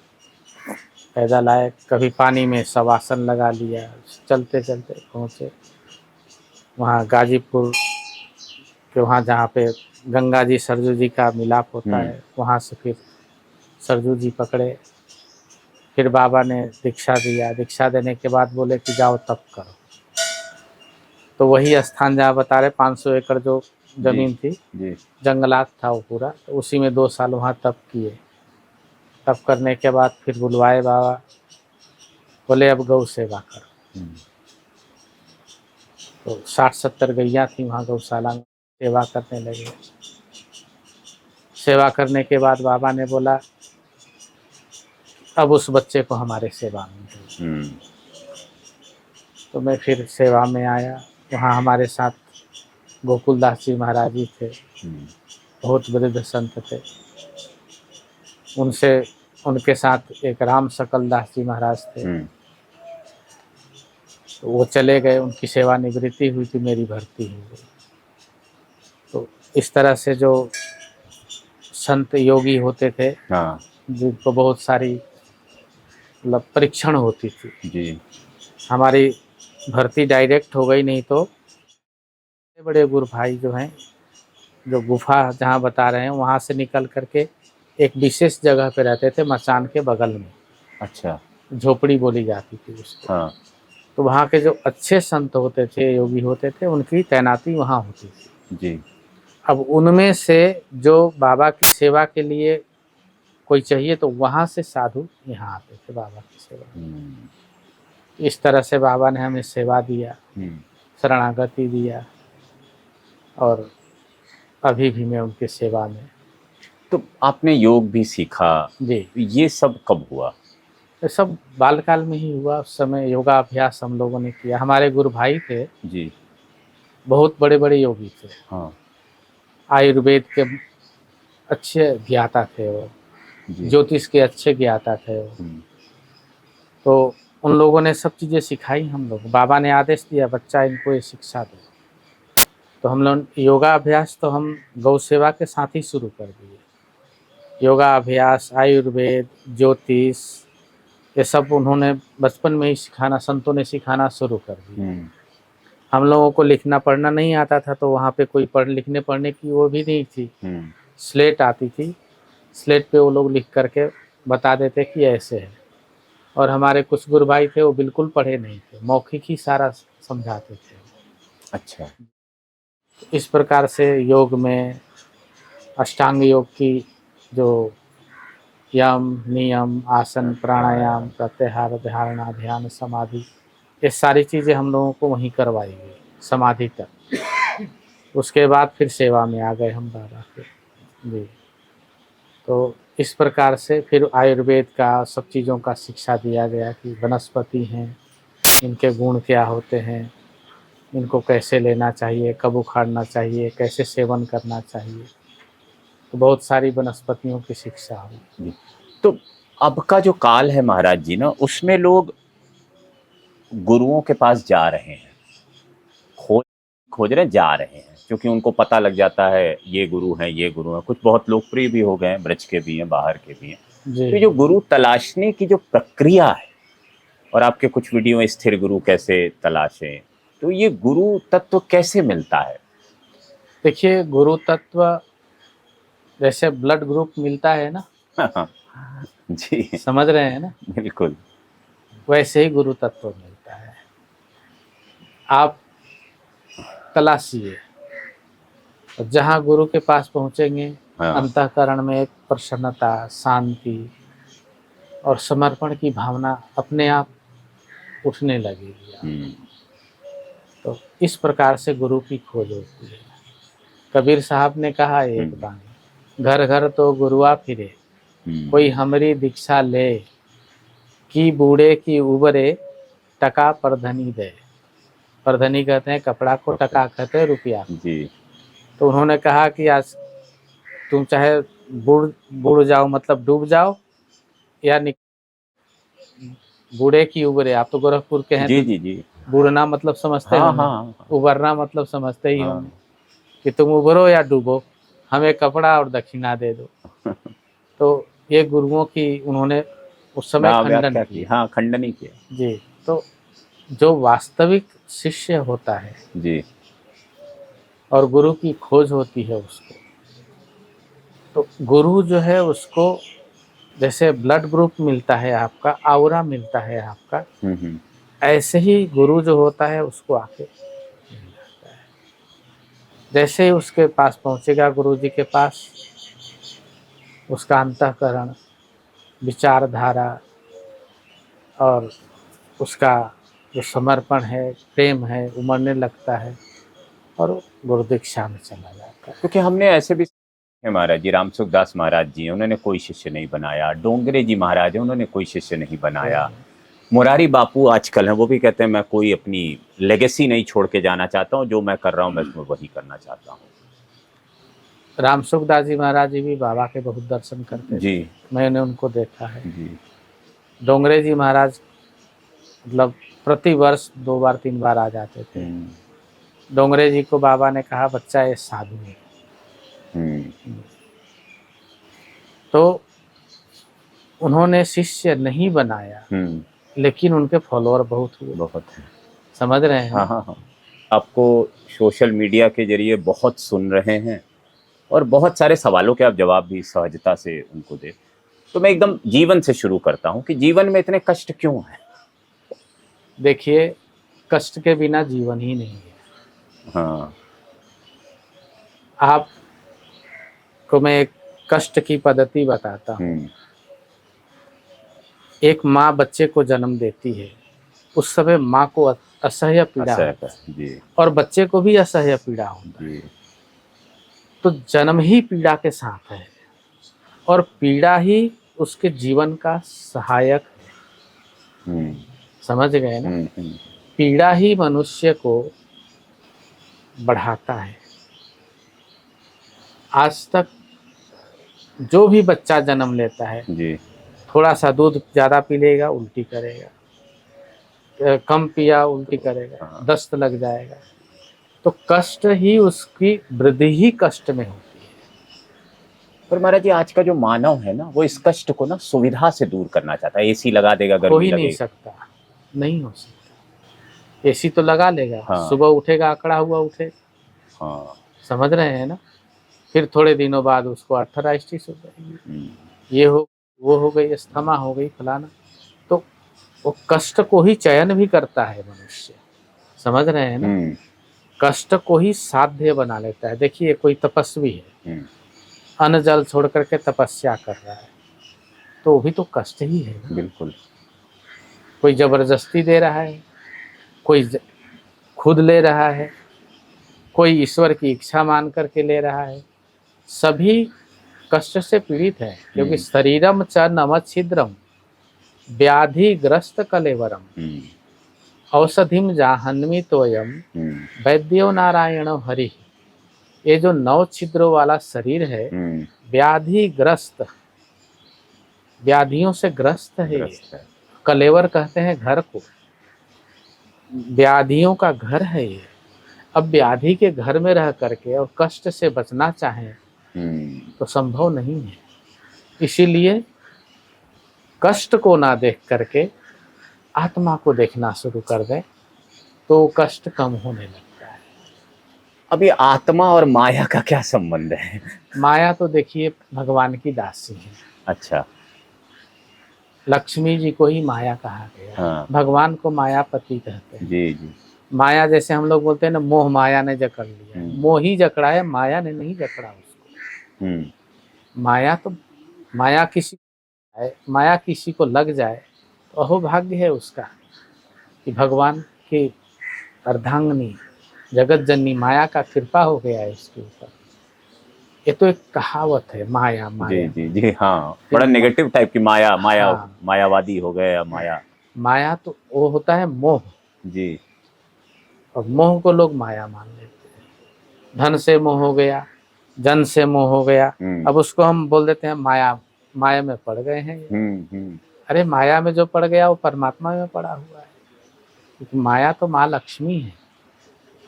पैदल आए। कभी पानी में शवासन लगा लिया। चलते चलते पहुँचे वहाँ गाजीपुर के, वहाँ जहाँ पे गंगा जी सरजू जी का मिलाप होता है, वहाँ से फिर सरजू जी पकड़े। फिर बाबा ने दीक्षा दिया। दीक्षा देने के बाद बोले कि जाओ तप करो। तो वही स्थान जहाँ बता रहे, 500 एकड़ जो जमीन थी, जंगलात था वो पूरा, तो उसी में 2 साल वहाँ तप किए। तप करने के बाद फिर बुलवाए बाबा, बोले अब गौ सेवा करो। तो 60-70 गैया थी वहाँ गौशाला में, सेवा करने लगे। सेवा करने के बाद बाबा ने बोला अब उस बच्चे को हमारे सेवा में दो। तो मैं फिर सेवा में आया। वहाँ हमारे साथ गोकुलदास जी महाराज जी थे, बहुत वृद्ध संत थे। उनके साथ एक राम सकल दास जी महाराज थे। तो वो चले गए, उनकी सेवा निवृत्ति हुई थी, मेरी भर्ती हो गई। तो इस तरह से जो संत योगी होते थे, जिनको बहुत सारी मतलब परीक्षण होती थी जी। हमारी भर्ती डायरेक्ट हो गई, नहीं तो बड़े गुरु भाई जो हैं, जो गुफा जहाँ बता रहे हैं, वहाँ से निकल करके एक विशेष जगह पे रहते थे, मचान के बगल में। अच्छा। झोपड़ी बोली जाती थी उसको। हाँ। तो वहाँ के जो अच्छे संत होते थे, योगी होते थे, उनकी तैनाती वहाँ होती थी जी। अब उनमें से जो बाबा की सेवा के लिए कोई चाहिए, तो वहाँ से साधु यहाँ आते थे बाबा की सेवा। इस तरह से बाबा ने हमें सेवा दिया, शरणागति दिया, और अभी भी मैं उनकी सेवा में तो आपने योग भी सीखा, जी, ये सब कब हुआ? ये सब बालकाल में ही हुआ। उस समय योगाभ्यास हम लोगों ने किया। हमारे गुरु भाई थे, जी। बहुत बड़े-बड़े योगी थे। हाँ। आयुर्वेद के अच्छे ज्ञाता थे वो, जी। ज्योतिष के अच्छे ज्ञाता थे वो। हम्म। तो उन लोगों ने सब चीज़ें सिखाई हम लोग। बाबा ने आदेश दिया, बच्चा इनको ये शिक्षा दो। तो हम लोग योगाभ्यास तो हम गौ सेवा के साथ ही शुरू कर दिए। योगाभ्यास, आयुर्वेद, ज्योतिष, ये सब उन्होंने बचपन में ही सिखाना, संतों ने सिखाना शुरू कर दिया। हम्म। हम लोगों को लिखना पढ़ना नहीं आता था, तो वहाँ पे कोई लिखने पढ़ने की वो भी नहीं थी। हम्म। स्लेट आती थी, स्लेट पे वो लोग लिख करके बता देते कि ऐसे है। और हमारे कुछ गुरु भाई थे, वो बिल्कुल पढ़े नहीं थे, मौखिक ही सारा समझाते थे। अच्छा। इस प्रकार से योग में अष्टांग योग की जो यम, नियम, आसन, प्राणायाम, प्रत्याहार, धारणा, ध्यान, समाधि, ये सारी चीज़ें हम लोगों को वहीं करवाई गई, समाधि तक। उसके बाद फिर सेवा में आ गए हम बाबा के। जी, तो इस प्रकार से फिर आयुर्वेद का सब चीज़ों का शिक्षा दिया गया कि वनस्पति हैं, इनके गुण क्या होते हैं, इनको कैसे लेना चाहिए, कब उखाड़ना चाहिए, कैसे सेवन करना चाहिए। तो बहुत सारी वनस्पतियों की शिक्षा हुई। जी। तो अब का जो काल है महाराज जी ना, उसमें लोग गुरुओं के पास जा रहे हैं, खोज खोज रहे जा रहे हैं, क्योंकि उनको पता लग जाता है ये गुरु हैं, ये गुरु हैं। कुछ बहुत लोकप्रिय भी हो गए हैं, ब्रज के भी हैं, बाहर के भी हैं। तो जी, जो गुरु तलाशने की जो प्रक्रिया है, और आपके कुछ वीडियो स्थिर गुरु कैसे तलाशें, तो ये गुरु तत्व कैसे मिलता है? देखिए गुरु तत्व जैसे ब्लड ग्रुप मिलता है ना, जी। समझ रहे हैं ना, बिल्कुल। वैसे ही गुरु तत्व मिलता है। आप तलाशिए, और जहाँ गुरु के पास पहुँचेंगे, हाँ। अंतःकरण में एक प्रसन्नता, शांति और समर्पण की भावना अपने आप उठने लगेगी। तो इस प्रकार से गुरु की खोज होती है। कबीर साहब ने कहा एक बाणी, घर घर तो गुरुआ फिरे, कोई हमरी दीक्षा ले, की बूढ़े की उबरे, टका परधनी दे। परधनी कहते हैं कपड़ा को, टका कहते हैं रुपया। जी। तो उन्होंने कहा कि आज तुम चाहे बूढ़ बूढ़ जाओ, मतलब डूब जाओ, या बूढ़े की उबरे। आप तो गोरखपुर के हैं, जी। तो जी। जी। बूढ़ना मतलब समझते हाँ, होंगे, हाँ, हाँ। उबरना मतलब समझते ही हाँ। होंगे कि तुम उबरो या डूबो, हमें कपड़ा और दक्षिणा दे दो। तो ये गुरुओं की उन्होंने उस समय खंडन व्याख्या की, किया। हाँ, खंडन ही किया। जी, तो जो वास्तविक शिष्य होता है जी। और गुरु की खोज होती है उसको, तो गुरु जो है उसको जैसे ब्लड ग्रुप मिलता है आपका, आउरा मिलता है आपका, ऐसे ही गुरु जो होता है उसको आके मिल जाता है। जैसे ही उसके पास पहुंचेगा, गुरु जी के पास, उसका अंतःकरण, विचारधारा और उसका जो समर्पण है, प्रेम है, उमड़ने लगता है और गुरु दीक्षा में चला जाता है। क्योंकि हमने ऐसे भी है, महाराज जी, राम सुखदास महाराज जी हैं, उन्होंने कोई शिष्य नहीं बनाया। डोंगरे जी महाराज हैं, उन्होंने कोई शिष्य नहीं बनाया। मुरारी बापू आजकल हैं, वो भी कहते हैं मैं कोई अपनी लेगेसी नहीं छोड़ के जाना चाहता हूँ, जो मैं कर रहा हूँ मैं वही करना चाहता हूँ। राम सुखदास जी महाराज जी भी बाबा के बहुत दर्शन करते जी। थे, मैंने उनको देखा है। जी। डोंगरे जी महाराज मतलब प्रति वर्ष 2 बार 3 बार आ जाते थे। डोंगरे जी को बाबा ने कहा बच्चा ये साधु है। तो उन्होंने शिष्य नहीं बनाया, लेकिन उनके फॉलोअर बहुत हुए। बहुत। समझ रहे हैं? हाँ, हाँ, हाँ। आपको सोशल मीडिया के जरिए बहुत सुन रहे हैं, और बहुत सारे सवालों के आप जवाब भी सहजता से उनको दे। तो मैं एकदम जीवन से शुरू करता हूँ कि जीवन में इतने कष्ट क्यों हैं? देखिए, कष्ट के बिना जीवन ही नहीं है। हाँ। आपको मैं एक कष्ट की पद्धति बताता हूँ। एक माँ बच्चे को जन्म देती है, उस समय माँ को असह्य पीड़ा होता है, और बच्चे को भी असह्य पीड़ा होता है। तो जन्म ही पीड़ा के साथ है। और पीड़ा ही उसके जीवन का सहायक है। हम्म, समझ गए ना? हम्म, पीड़ा ही मनुष्य को बढ़ाता है। आज तक जो भी बच्चा जन्म लेता है, जी, थोड़ा सा दूध ज़्यादा पी लेगा उल्टी करेगा, कम पिया उल्टी करेगा, हाँ। दस्त लग जाएगा। तो कष्ट ही उसकी वृद्धि ही कष्ट में होती है। पर महाराज जी, आज का जो मानव है ना, वो इस कष्ट को ना सुविधा से दूर करना चाहता है। एसी लगा देगा, हो गर्मी ही नहीं लगेगी। सकता, नहीं हो सकता। एसी तो लगा लेगा, हाँ। सुबह उठेगा अकड़ा हुआ उठे, हाँ। समझ रहे हैं ना? फिर थोड़े दिनों बाद उसको अर्थराइटिस हो जाएगी, हम्म, ये हो वो हो गई, अस्थमा हो गई, फलाना। तो वो कष्ट को ही चयन भी करता है मनुष्य, समझ रहे हैं ना? हम्म, कष्ट को ही साध्य बना लेता है। देखिए कोई तपस्वी है, हम्म, अन्न जल छोड़ करके तपस्या कर रहा है, तो वो भी तो कष्ट ही है ना। बिल्कुल। कोई जबरदस्ती दे रहा है, कोई खुद ले रहा है, कोई ईश्वर की इच्छा मान करके ले रहा है। सभी कष्ट से पीड़ित है, क्योंकि शरीरम च नमच्छिद्रम व्याधिग्रस्त कलेवरम हम्म, औषधिम जाह्नवी तोयम हम्म, वैद्यो नारायण हरि। ये जो 9 छिद्रों वाला शरीर है, हम्म, व्याधिग्रस्त, व्याधियों से ग्रस्त है ये। ग्रस्त है। कलेवर कहते हैं घर को, व्याधियों का घर है ये। अब व्याधि के घर में रह करके और कष्ट से बचना चाहें हम्म, तो संभव नहीं है। इसीलिए कष्ट को ना देख करके आत्मा को देखना शुरू कर दें तो कष्ट कम होने लगता है। अब ये आत्मा और माया का क्या संबंध है? माया तो देखिए भगवान की दासी है। अच्छा। लक्ष्मी जी को ही माया कहा गया। हाँ। भगवान को मायापति कहते हैं। जी, जी। माया जैसे हम लोग बोलते हैं ना, मोह माया ने जकड़ लिया, मोह ही जकड़ा है, माया ने नहीं जकड़ा उसको। माया किसी को लग जाए तो अहोभाग्य है उसका कि भगवान की अर्धांगिनी जगत जननी माया का कृपा हो गया है इसके ऊपर। ये तो एक कहावत है, माया जी, माया। जी, जी। हाँ, बड़ा नेगेटिव टाइप की माया, हाँ। मायावादी हो गए या माया। माया तो वो होता है मोह, जी। और मोह को लोग माया मान लेते हैं। धन से मोह हो गया, जन से मोह हो गया, अब उसको हम बोल देते हैं माया, माया में पड़ गए हैं। अरे माया में जो पड़ गया वो परमात्मा में पड़ा हुआ है, क्योंकि माया तो माँ लक्ष्मी है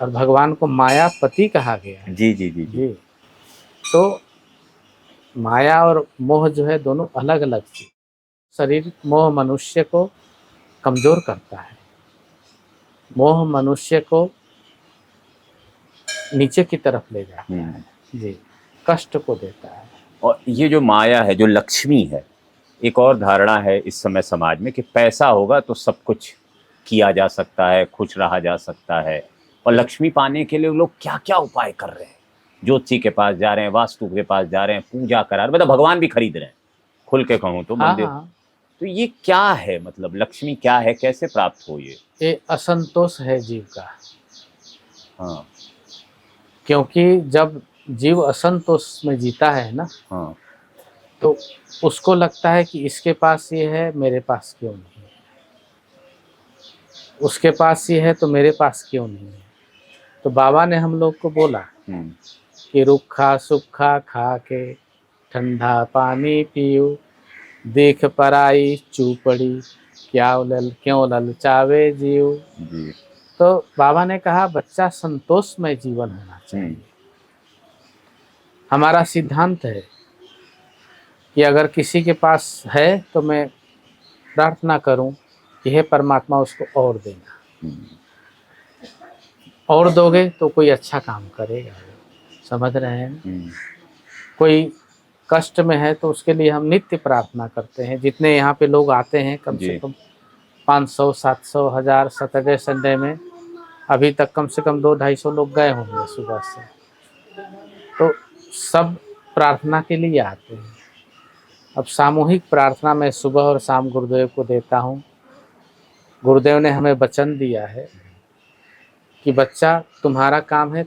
और भगवान को मायापति कहा गया है। जी, जी, जी, जी। तो माया और मोह जो है दोनों अलग अलग चीज। शरीर मोह मनुष्य को कमजोर करता है, मोह मनुष्य को नीचे की तरफ ले जाता है, जी, कष्ट को देता है। और ये जो माया है, जो लक्ष्मी है, एक और धारणा है इस समय समाज में कि पैसा होगा तो सब कुछ किया जा सकता है, खुश रहा जा सकता है। और लक्ष्मी पाने के लिए लोग क्या क्या उपाय कर रहे हैं। ज्योतिषी के पास जा रहे हैं, वास्तु के पास जा रहे हैं, पूजा करा रहे हैं, मतलब भगवान भी खरीद रहे हैं, खुल के कहूँ तो मंदिर। तो ये क्या है, मतलब लक्ष्मी क्या है, कैसे प्राप्त हो ये असंतोष है जीव का। हाँ। क्योंकि जब जीव असंतोष में जीता है ना, हाँ। तो उसको लगता है कि इसके पास ये है, मेरे पास क्यों नहीं है, उसके पास ये है तो मेरे पास क्यों नहीं है। तो बाबा ने हम लोग को बोला कि रूखा सूखा खा के ठंडा पानी पियो, देख पराई चूपड़ी क्यों ललचावे जीव। तो बाबा ने कहा बच्चा संतोषमय जीवन होना चाहिए। हमारा सिद्धांत है कि अगर किसी के पास है तो मैं प्रार्थना करूं कि हे परमात्मा उसको और देना, और दोगे तो कोई अच्छा काम करेगा, समझ रहे हैं। कोई कष्ट में है तो उसके लिए हम नित्य प्रार्थना करते हैं। जितने यहाँ पे लोग आते हैं, कम से कम 500, 700, 1000 सैटरडे संडे में अभी तक कम से कम 200-250 लोग गए होंगे सुबह से। तो सब प्रार्थना के लिए आते हैं। अब सामूहिक प्रार्थना मैं सुबह और शाम गुरुदेव को देता हूँ। गुरुदेव ने हमें वचन दिया है कि बच्चा तुम्हारा काम है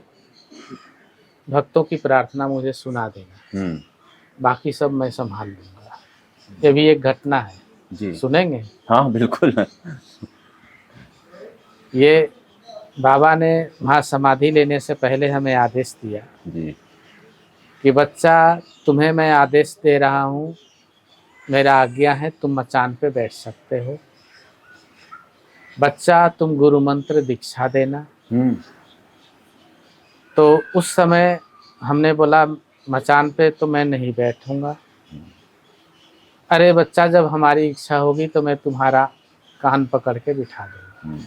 भक्तों की प्रार्थना मुझे सुना देना। बाकी सब मैं संभाल लूंगा। ये भी एक घटना है, जी। सुनेंगे? हाँ बिल्कुल। ये बाबा ने वहाँ समाधि लेने से पहले हमें आदेश दिया जी। कि बच्चा, तुम्हें मैं आदेश दे रहा हूँ, मेरा आज्ञा है, तुम मचान पे बैठ सकते हो। बच्चा, तुम गुरु मंत्र दीक्षा देना। तो उस समय हमने बोला मचान पे तो मैं नहीं बैठूंगा। अरे बच्चा, जब हमारी इच्छा होगी तो मैं तुम्हारा कान पकड़ के बिठा दूंगा।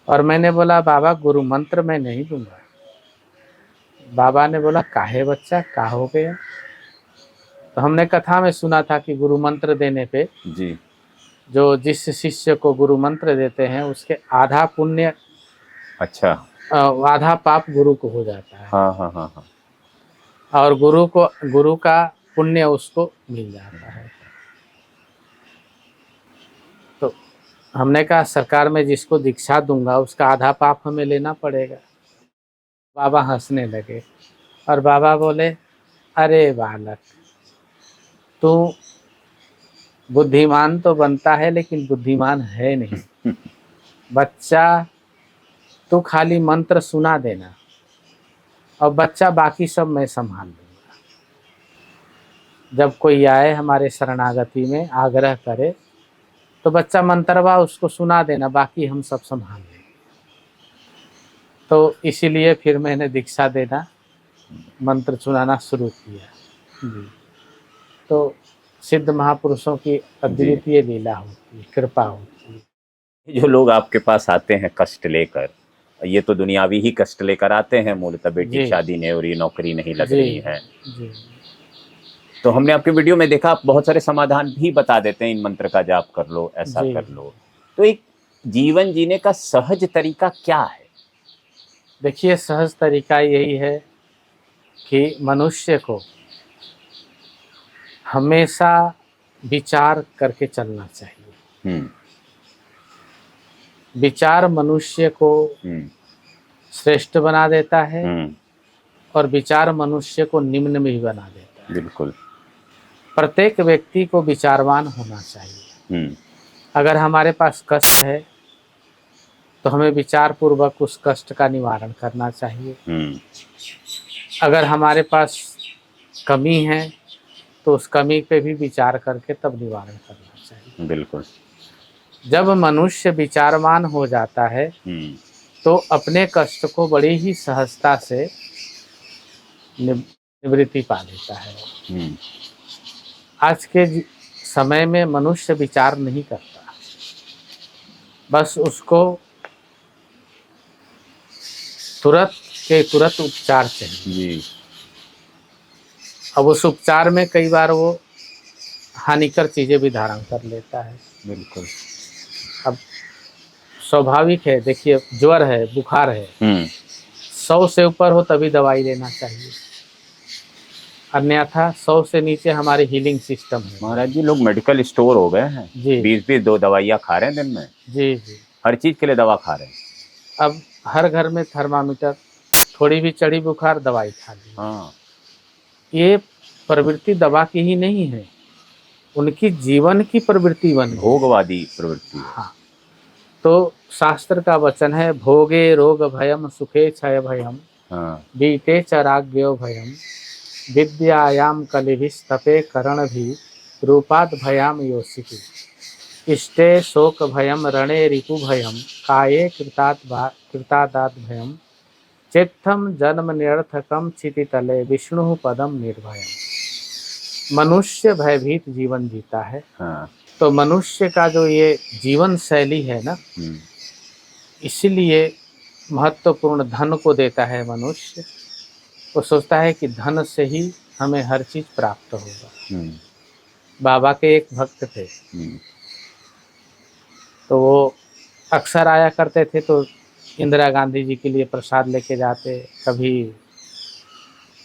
और मैंने बोला बाबा, गुरु मंत्र मैं नहीं दूंगा। बाबा ने बोला काहे बच्चा, का हो गया? तो हमने कथा में सुना था कि गुरु मंत्र देने पे जी। जो जिस शिष्य को गुरु मंत्र देते हैं उसके आधा पुण्य, अच्छा। आधा पाप गुरु को हो जाता है। हाँ हाँ हाँ हाँ। और गुरु का पुण्य उसको मिल जाता है। तो हमने कहा सरकार में जिसको दीक्षा दूंगा उसका आधा पाप हमें लेना पड़ेगा। बाबा हंसने लगे और बाबा बोले, अरे बालक, तू बुद्धिमान तो बनता है लेकिन बुद्धिमान है नहीं। बच्चा, तू खाली मंत्र सुना देना और बच्चा बाकी सब मैं संभाल लूंगा। जब कोई आए हमारे शरणागति में आग्रह करे तो बच्चा मंत्रवा उसको सुना देना, बाकी हम सब संभाल लेंगे। तो इसीलिए फिर मैंने दीक्षा देना, मंत्र सुनाना शुरू किया। जी। तो सिद्ध महापुरुषों की अद्वितीय लीला होती है, कृपा होती है। जो लोग आपके पास आते हैं कष्ट लेकर, ये तो दुनियावी ही कष्ट लेकर आते हैं मूलतः, बेटी जी। की शादी नहीं हो रही, नौकरी नहीं लग जी, रही है। जी। तो हमने आपके वीडियो में देखा आप बहुत सारे समाधान भी बता देते हैं, इन मंत्र का जाप कर लो, ऐसा जी। कर लो। तो एक जीवन जीने का सहज तरीका क्या है? देखिए, सहज तरीका यही है कि मनुष्य को हमेशा विचार करके चलना चाहिए। विचार मनुष्य को श्रेष्ठ बना देता है और विचार मनुष्य को निम्न में भी बना देता है। बिल्कुल। प्रत्येक व्यक्ति को विचारवान होना चाहिए। अगर हमारे पास कष्ट है तो हमें विचार पूर्वक उस कष्ट का निवारण करना चाहिए। अगर हमारे पास कमी है तो उस कमी पे भी विचार करके तब निवारण करना चाहिए। बिल्कुल। जब मनुष्य विचारवान हो जाता है तो अपने कष्ट को बड़ी ही सहजता से निवृत्ति पा लेता है। आज के समय में मनुष्य विचार नहीं करता, बस उसको तुरंत के तुरंत उपचार चाहिए। जी। अब उस उपचार में कई बार वो हानिकर चीजें भी धारण कर लेता है। बिल्कुल। अब स्वाभाविक है, देखिए ज्वर है, बुखार है, 100 से ऊपर हो तभी दवाई लेना चाहिए, अन्यथा 100 से नीचे हमारी हीलिंग सिस्टम है। महाराज जी, लोग मेडिकल स्टोर हो गए हैं, जी। 20-20 दो दवाइयाँ खा रहे हैं दिन में। जी जी। हर चीज के लिए दवा खा रहे हैं। अब हर घर में थर्मामीटर, थोड़ी भी चढ़ी बुखार दवाई खा ली। हाँ। ये प्रवृत्ति दवा की ही नहीं है, उनकी जीवन की प्रवृत्ति बन गई, भोगवादी प्रवृत्ति है। हाँ। तो शास्त्र का वचन है, भोगे रोग भयम सुखे क्षय भयम बीते चराग्यो भयम विद्यायाम कलिभिस्तपे करण भी रूपाद भयाम योषिति इष्टे शोक भयम रणे रिपु भयम काये कृतादात भयम चेत्थम जन्म निरर्थकम क्षितितले विष्णु पदम निर्भयम। मनुष्य भयभीत जीवन जीता है। हाँ। तो मनुष्य का जो ये जीवन शैली है ना, इसलिए महत्वपूर्ण धन को देता है मनुष्य। वो सोचता है कि धन से ही हमें हर चीज प्राप्त होगा। बाबा के एक भक्त थे, तो वो अक्सर आया करते थे, तो इंदिरा गांधी जी के लिए प्रसाद लेके जाते, कभी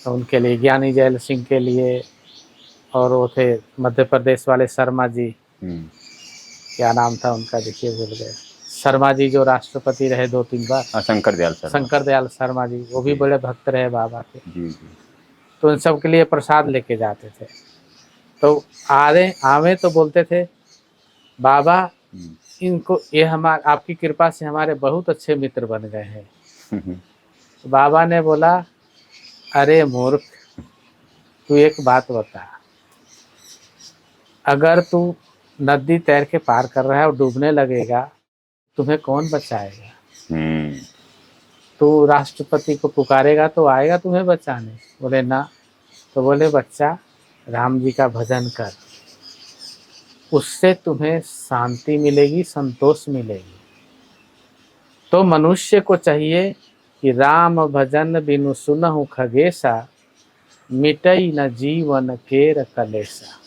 तो उनके लिए ज्ञानी जैल सिंह के लिए, और वो थे मध्य प्रदेश वाले शर्मा जी, क्या नाम था उनका, देखिए भूल गए, शर्मा जी जो राष्ट्रपति रहे 2-3 बार, शंकर दयाल शर्मा जी, वो भी बड़े भक्त रहे बाबा के। तो उन सब के लिए प्रसाद लेके जाते थे। तो आवे तो बोलते थे बाबा इनको, ये हमारे आपकी कृपा से हमारे बहुत अच्छे मित्र बन गए हैं। तो बाबा ने बोला अरे मूर्ख, तू एक बात बता, अगर तू नदी तैर के पार कर रहा है और डूबने लगेगा, तुम्हें कौन बचाएगा? तू राष्ट्रपति को पुकारेगा तो आएगा तुम्हें बचाने? बोले ना। तो बोले बच्चा, राम जी का भजन कर, उससे तुम्हें शांति मिलेगी, संतोष मिलेगी। तो मनुष्य को चाहिए कि राम भजन बिनु सुनहु खगेसा, मिटई न जीवन केर कलेसा।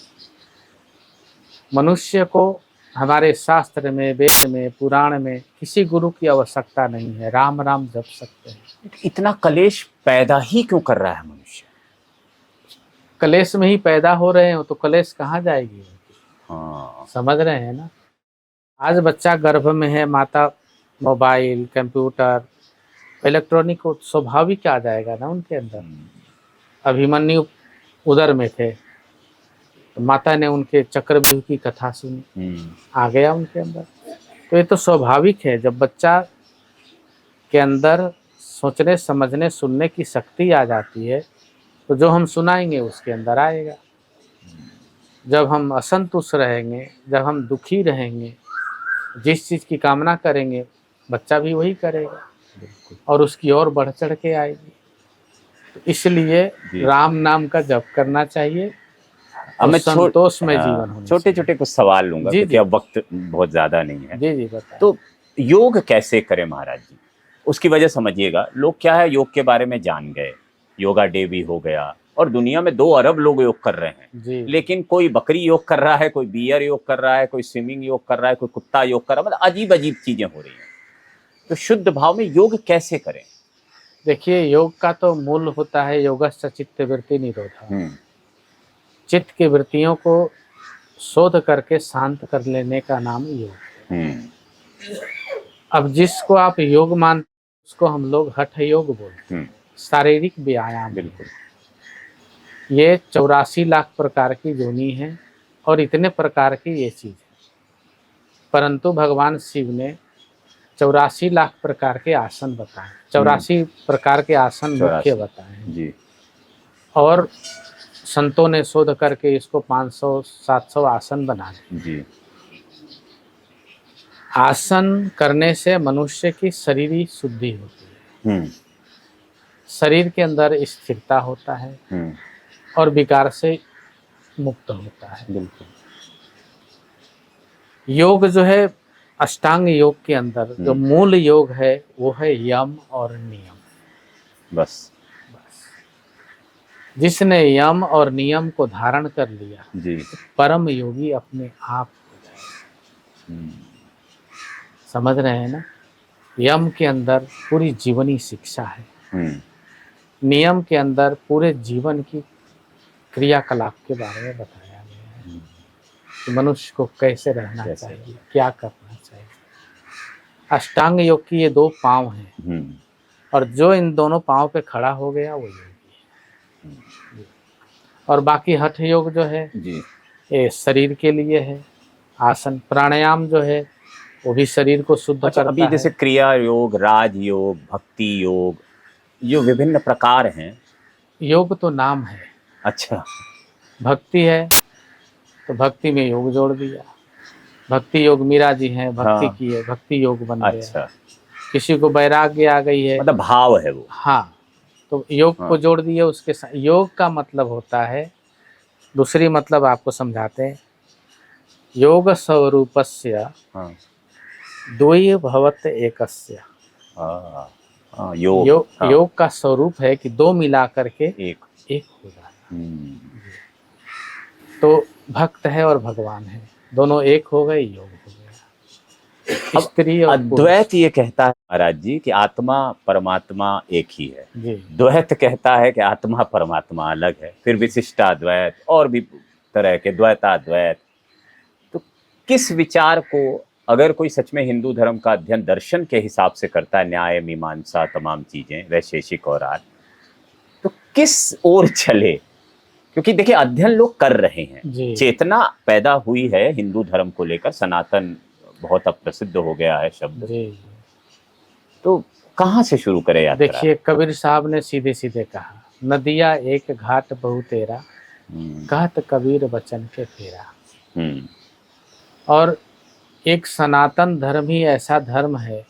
मनुष्य को हमारे शास्त्र में, वेद में, पुराण में किसी गुरु की आवश्यकता नहीं है, राम राम जप सकते हैं। इतना कलेश पैदा ही क्यों कर रहा है मनुष्य? कलेश में ही पैदा हो रहे हो तो कलेश कहाँ जाएगी? हाँ, समझ रहे हैं ना। आज बच्चा गर्भ में है, माता मोबाइल, कंप्यूटर, इलेक्ट्रॉनिक को स्वाभाविक आ जाएगा ना उनके अंदर। अभिमन्यु उदर में थे तो माता ने उनके चक्रव्यूह की कथा सुनी, आ गया उनके अंदर। तो ये तो स्वाभाविक है, जब बच्चा के अंदर सोचने समझने सुनने की शक्ति आ जाती है तो जो हम सुनाएंगे उसके अंदर आएगा। जब हम असंतुष्ट रहेंगे, जब हम दुखी रहेंगे, जिस चीज़ की कामना करेंगे बच्चा भी वही करेगा और उसकी ओर बढ़ चढ़ के आएगी। तो इसलिए राम नाम का जप करना चाहिए। अब मैं संतोष में जीवन होना। छोटे छोटे कुछ सवाल लूंगा क्योंकि अब वक्त बहुत ज्यादा नहीं है। जी जी बताइए। तो योग कैसे करें महाराज जी, उसकी वजह समझिएगा। लोग क्या है, योग के बारे में जान गए, योगा डे भी हो गया और दुनिया में 2 अरब लोग योग कर रहे हैं, लेकिन कोई बकरी योग कर रहा है, कोई बियर योग कर रहा है, कोई स्विमिंग योग कर रहा है, कोई कुत्ता योग कर रहा है, मतलब अजीब अजीब चीजें हो रही हैं। तो शुद्ध भाव में योग कैसे करें? देखिए, योग का तो मूल होता है योगस्य चित्त वृत्ति निरोधा। चित्त की वृत्तियों को शोध करके शांत कर लेने का नाम योग है। अब जिसको आप योग मानते उसको हम लोग हठ योग बोलते हैं, शारीरिक व्यायाम। बिल्कुल। ये 84 लाख प्रकार की योनि है और इतने प्रकार की ये चीज है, परंतु भगवान शिव ने 84 लाख प्रकार के आसन बताए, 84 प्रकार के आसन मुख्य बताए जी। और संतों ने शोध करके इसको 500-700 आसन बना दिए। आसन करने से मनुष्य की शरीरी शुद्धि होती है, शरीर के अंदर स्थिरता होता है और विकार से मुक्त होता है। बिल्कुल। योग जो है, अष्टांग योग के अंदर जो मूल योग है वो है यम और नियम। बस जिसने यम और नियम को धारण कर लिया जी, परम योगी अपने आप हो जाए। समझ रहे हैं ना। यम के अंदर पूरी जीवनी शिक्षा है, नियम के अंदर पूरे जीवन की क्रियाकलाप के बारे में बताया गया है कि मनुष्य को कैसे रहना चाहिए, क्या करना चाहिए। अष्टांग योग की ये 2 पांव हैं और जो इन दोनों पांव पे खड़ा हो गया वो योगी है। और बाकी हठ योग जो है जी, ये शरीर के लिए है। आसन प्राणायाम जो है वो भी शरीर को शुद्ध करता है। अभी जैसे क्रिया योग, राज योग, भक्ति योग, जो विभिन्न प्रकार हैं। योग तो नाम है। अच्छा। भक्ति है तो भक्ति में योग जोड़ दिया, भक्ति योग मीरा जी हैं, भक्ति की है, भक्ति योग बन गया। अच्छा। किसी को वैराग्य आ गई है, मतलब भाव है वो। हाँ, तो योग को जोड़ दिए उसके साथ। योग का मतलब होता है, दूसरी मतलब आपको समझाते हैं, योग स्वरूपस्य द्वय भवत एकस्य। योग का स्वरूप है कि 2 मिला करके एक हो जाए। तो भक्त है और भगवान है, दोनों एक हो गए, योग हो गया। स्त्री और अद्वैत ये कहता है महाराज जी कि आत्मा परमात्मा एक ही है। द्वैत कहता है कि आत्मा परमात्मा अलग है। फिर विशिष्टाद्वैत और भी तरह के द्वैताद्वैत। तो किस विचार को अगर कोई सच में हिंदू धर्म का अध्ययन दर्शन के हिसाब से करता है, न्याय मीमांसा तमाम चीजें वैशेषिक और आर्य, तो किस ओर चले, क्योंकि देखिए अध्ययन लोग कर रहे हैं, जी चेतना पैदा हुई है हिंदू धर्म को लेकर, सनातन बहुत अब प्रसिद्ध हो गया है शब्द, जी। तो कहाँ से शुरू करें यात्रा? देखिए कबीर साहब ने सीधे सीधे कहा, नदिया एक घाट बहु तेरा, कहत कबीर वचन के फेरा। हम्म, और एक सनातन धर्म ही ऐसा धर्म है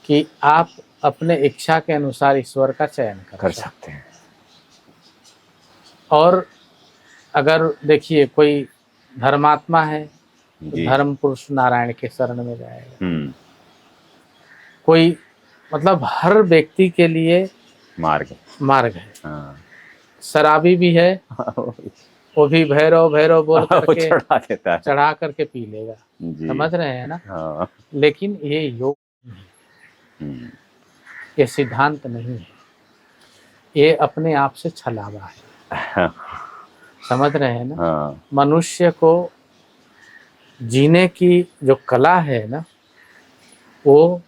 कि आप अपने इच्छा के अनुसार ईश्वर का चयन कर सकते हैं। और अगर देखिए कोई धर्मात्मा है तो जी। धर्म पुरुष नारायण के शरण में जाएगा। हम्म, कोई मतलब हर व्यक्ति के लिए मार्ग है। हाँ। शराबी भी है, वो भी भैरव भैरव बोल करके चढ़ा देता है। चढ़ा करके पी लेगा, जी। समझ रहे हैं ना। हाँ। लेकिन ये योग नहीं है, हम्म, ये सिद्धांत नहीं है, ये अपने आप से छलावा है, समझ रहे हैं ना। हाँ। मनुष्य को जीने की जो कला है ना, वो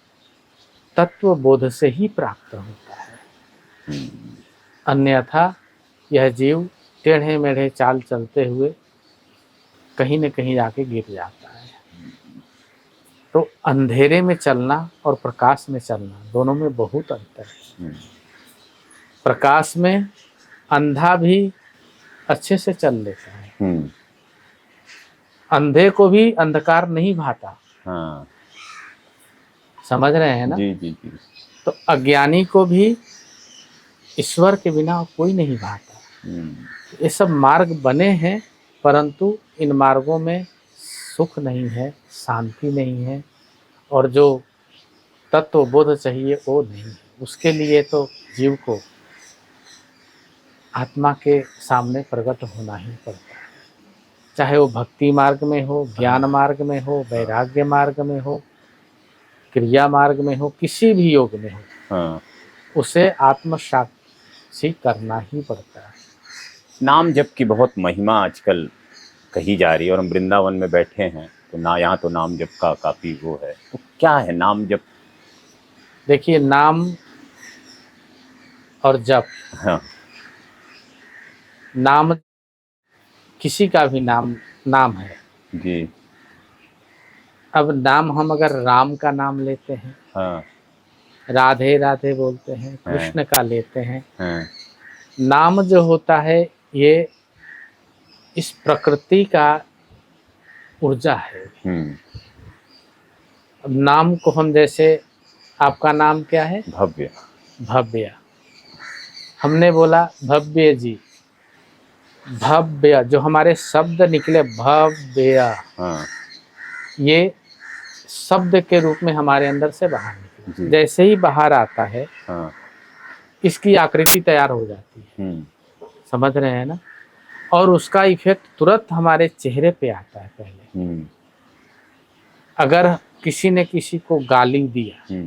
तत्व बोध से ही प्राप्त होता है। अन्यथा यह जीव टेढ़े मेढ़े चाल चलते हुए कहीं न कहीं जाके गिर जाता है। तो अंधेरे में चलना और प्रकाश में चलना दोनों में बहुत अंतर है। प्रकाश में अंधा भी अच्छे से चल लेता है, अंधे को भी अंधकार नहीं भाता। हाँ। समझ रहे हैं ना। जी जी जी। तो अज्ञानी को भी ईश्वर के बिना कोई नहीं भाता। ये सब मार्ग बने हैं, परंतु इन मार्गों में सुख नहीं है, शांति नहीं है, और जो तत्व बोध चाहिए वो नहीं है। उसके लिए तो जीव को आत्मा के सामने प्रकट होना ही पड़ता है, चाहे वो भक्ति मार्ग में हो, ज्ञान मार्ग में हो, वैराग्य मार्ग में हो, क्रिया मार्ग में हो, किसी भी योग में हो। हाँ। उसे आत्मसाक्षी करना ही पड़ता है। नाम जप की बहुत महिमा आजकल कही जा रही है, और हम वृंदावन में बैठे हैं तो ना, यहाँ तो नाम जप का काफी वो है, तो क्या है नाम जप? देखिए नाम और जप, हाँ। नाम किसी का भी नाम है जी। अब नाम हम अगर राम का नाम लेते हैं, हाँ। राधे राधे बोलते हैं, कृष्ण का लेते हैं, हाँ। नाम जो होता है ये इस प्रकृति का ऊर्जा है। अब नाम को हम जैसे, आपका नाम क्या है? भव्य। भव्य। हमने बोला भव्य जी, भव्य जो हमारे शब्द निकले भव्य, हाँ। ये शब्द के रूप में हमारे अंदर से बाहर निकले। जैसे ही बाहर आता है, हाँ। इसकी आकृति तैयार हो जाती है, समझ रहे हैं ना। और उसका इफेक्ट तुरंत हमारे चेहरे पे आता है। पहले अगर किसी ने किसी को गाली दिया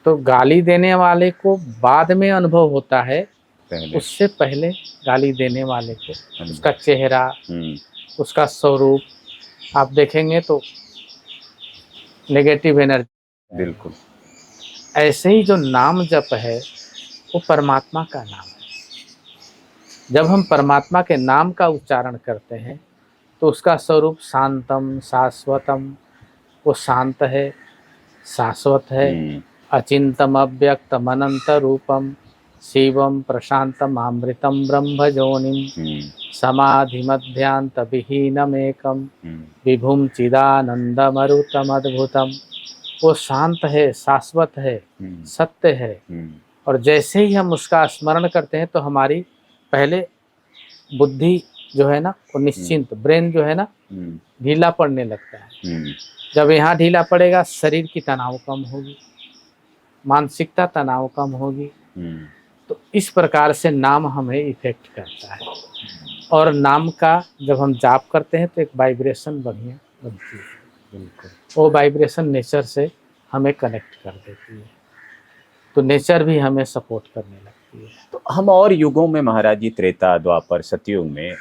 तो गाली देने वाले को बाद में अनुभव होता है, उससे पहले गाली देने वाले को उसका चेहरा, उसका स्वरूप आप देखेंगे तो नेगेटिव एनर्जी। बिल्कुल। ऐसे ही जो नाम जप है वो परमात्मा का नाम है। जब हम परमात्मा के नाम का उच्चारण करते हैं तो उसका स्वरूप शांतम शाश्वतम, वो शांत है, शाश्वत है, अचिंतम अव्यक्तम अनंत रूपम, शिवम प्रशांतम अमृतम ब्रह्मजोनिम, समाधि मध्यांत विहीनमेकम, विभुम चिदानंदमरुतम अद्भुतम। वो शांत है, शाश्वत है, सत्य है। और जैसे ही हम उसका स्मरण करते हैं तो हमारी पहले बुद्धि जो है ना वो निश्चिंत, ब्रेन जो है ना ढीला पड़ने लगता है। जब यहाँ ढीला पड़ेगा शरीर की तनाव कम होगी, मानसिकता तनाव कम होगी। तो इस प्रकार से नाम हमें इफेक्ट करता है। और नाम का जब हम जाप करते हैं तो एक वाइब्रेशन बढ़िया बनती है, बिल्कुल वो वाइब्रेशन नेचर से हमें कनेक्ट कर देती है, तो नेचर भी हमें सपोर्ट करने लगती है। तो हम और युगों में महाराज जी, त्रेता द्वापर सतयुग में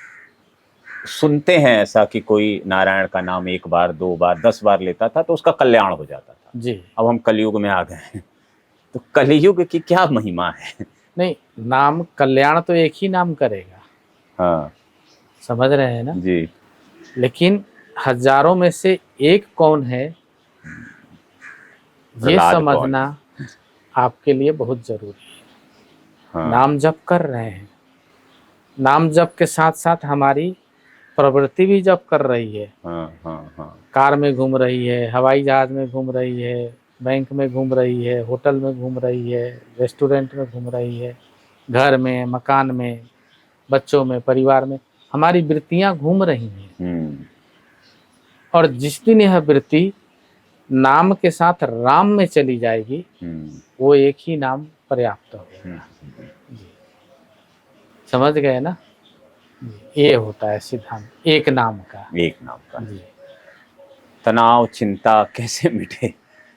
सुनते हैं ऐसा कि कोई नारायण का नाम 1 बार 2 बार 10 बार लेता था तो उसका कल्याण हो जाता था। जी। अब हम कलयुग में आ गए हैं, तो कलयुग की क्या महिमा है? नहीं, नाम कल्याण तो एक ही नाम करेगा, हाँ समझ रहे हैं ना। जी। लेकिन हजारों में से एक कौन है, ये प्रहलाद कौन? समझना आपके लिए बहुत जरूरी है। हाँ नाम जप कर रहे हैं, नाम जप के साथ साथ हमारी प्रवृत्ति भी जप कर रही है। हाँ हाँ हाँ कार में घूम रही है, हवाई जहाज में घूम रही है, बैंक में घूम रही है, होटल में घूम रही है, रेस्टोरेंट में घूम रही है, घर में, मकान में, बच्चों में, परिवार में हमारी वृत्तियां घूम रही हैं। और जिस दिन यह वृत्ति नाम के साथ राम में चली जाएगी, वो एक ही नाम पर्याप्त होगा। समझ गए ना। ये होता है सिद्धांत एक नाम का। एक नाम का। तनाव चिंता कैसे मिटे?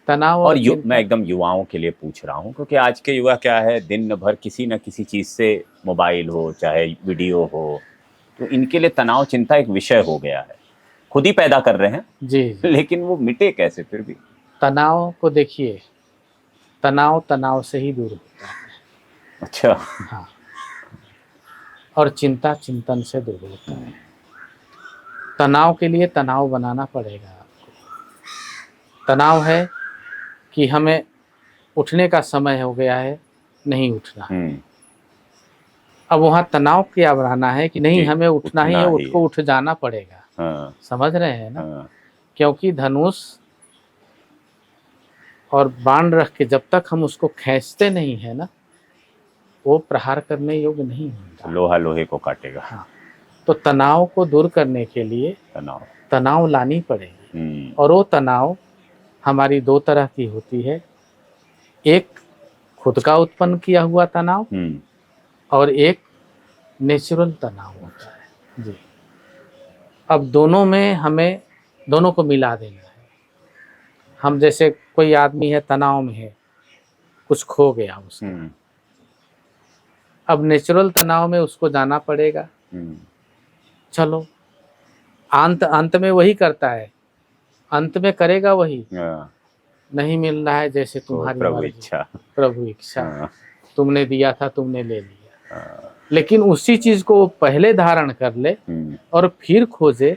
तनाव और चिंता, मैं एकदम युवाओं के लिए पूछ रहा हूँ, क्योंकि आज के युवा क्या है, दिन भर किसी न किसी चीज से, मोबाइल हो चाहे वीडियो हो, तो इनके लिए तनाव चिंता एक विषय हो गया है, खुद ही पैदा कर रहे हैं जी, लेकिन वो मिटे कैसे फिर भी? तनाव को देखिए, तनाव से ही दूर होता है। अच्छा। हाँ, और चिंता चिंतन से दूर होता है। तनाव के लिए तनाव बनाना पड़ेगा आपको। तनाव है कि हमें उठने का समय हो गया है, नहीं उठना है। अब वहाँ तनाव क्या बढ़ाना है कि नहीं, हमें उठना ही है, उठ जाना पड़ेगा। हाँ, समझ रहे हैं ना। हाँ, क्योंकि धनुष और बाण रख के जब तक हम उसको खींचते नहीं है ना, वो प्रहार करने योग्य नहीं होता। लोहा लोहे को काटेगा। हाँ, तो तनाव को दूर करने के लिए तनाव लानी पड़ेगी। और वो तनाव हमारी दो तरह की होती है, एक खुद का उत्पन्न किया हुआ तनाव और एक नेचुरल तनाव होता है जी। अब दोनों में हमें दोनों को मिला देना है। हम जैसे कोई आदमी है, तनाव में है, कुछ खो गया उसका, अब नेचुरल तनाव में उसको जाना पड़ेगा। चलो, अंत में वही करता है, अंत में करेगा वही। नहीं मिल रहा है, जैसे तुम्हारी प्रभु इच्छा, तुमने दिया था, तुमने ले लिया। लेकिन उसी चीज को पहले धारण कर ले और फिर खोजे,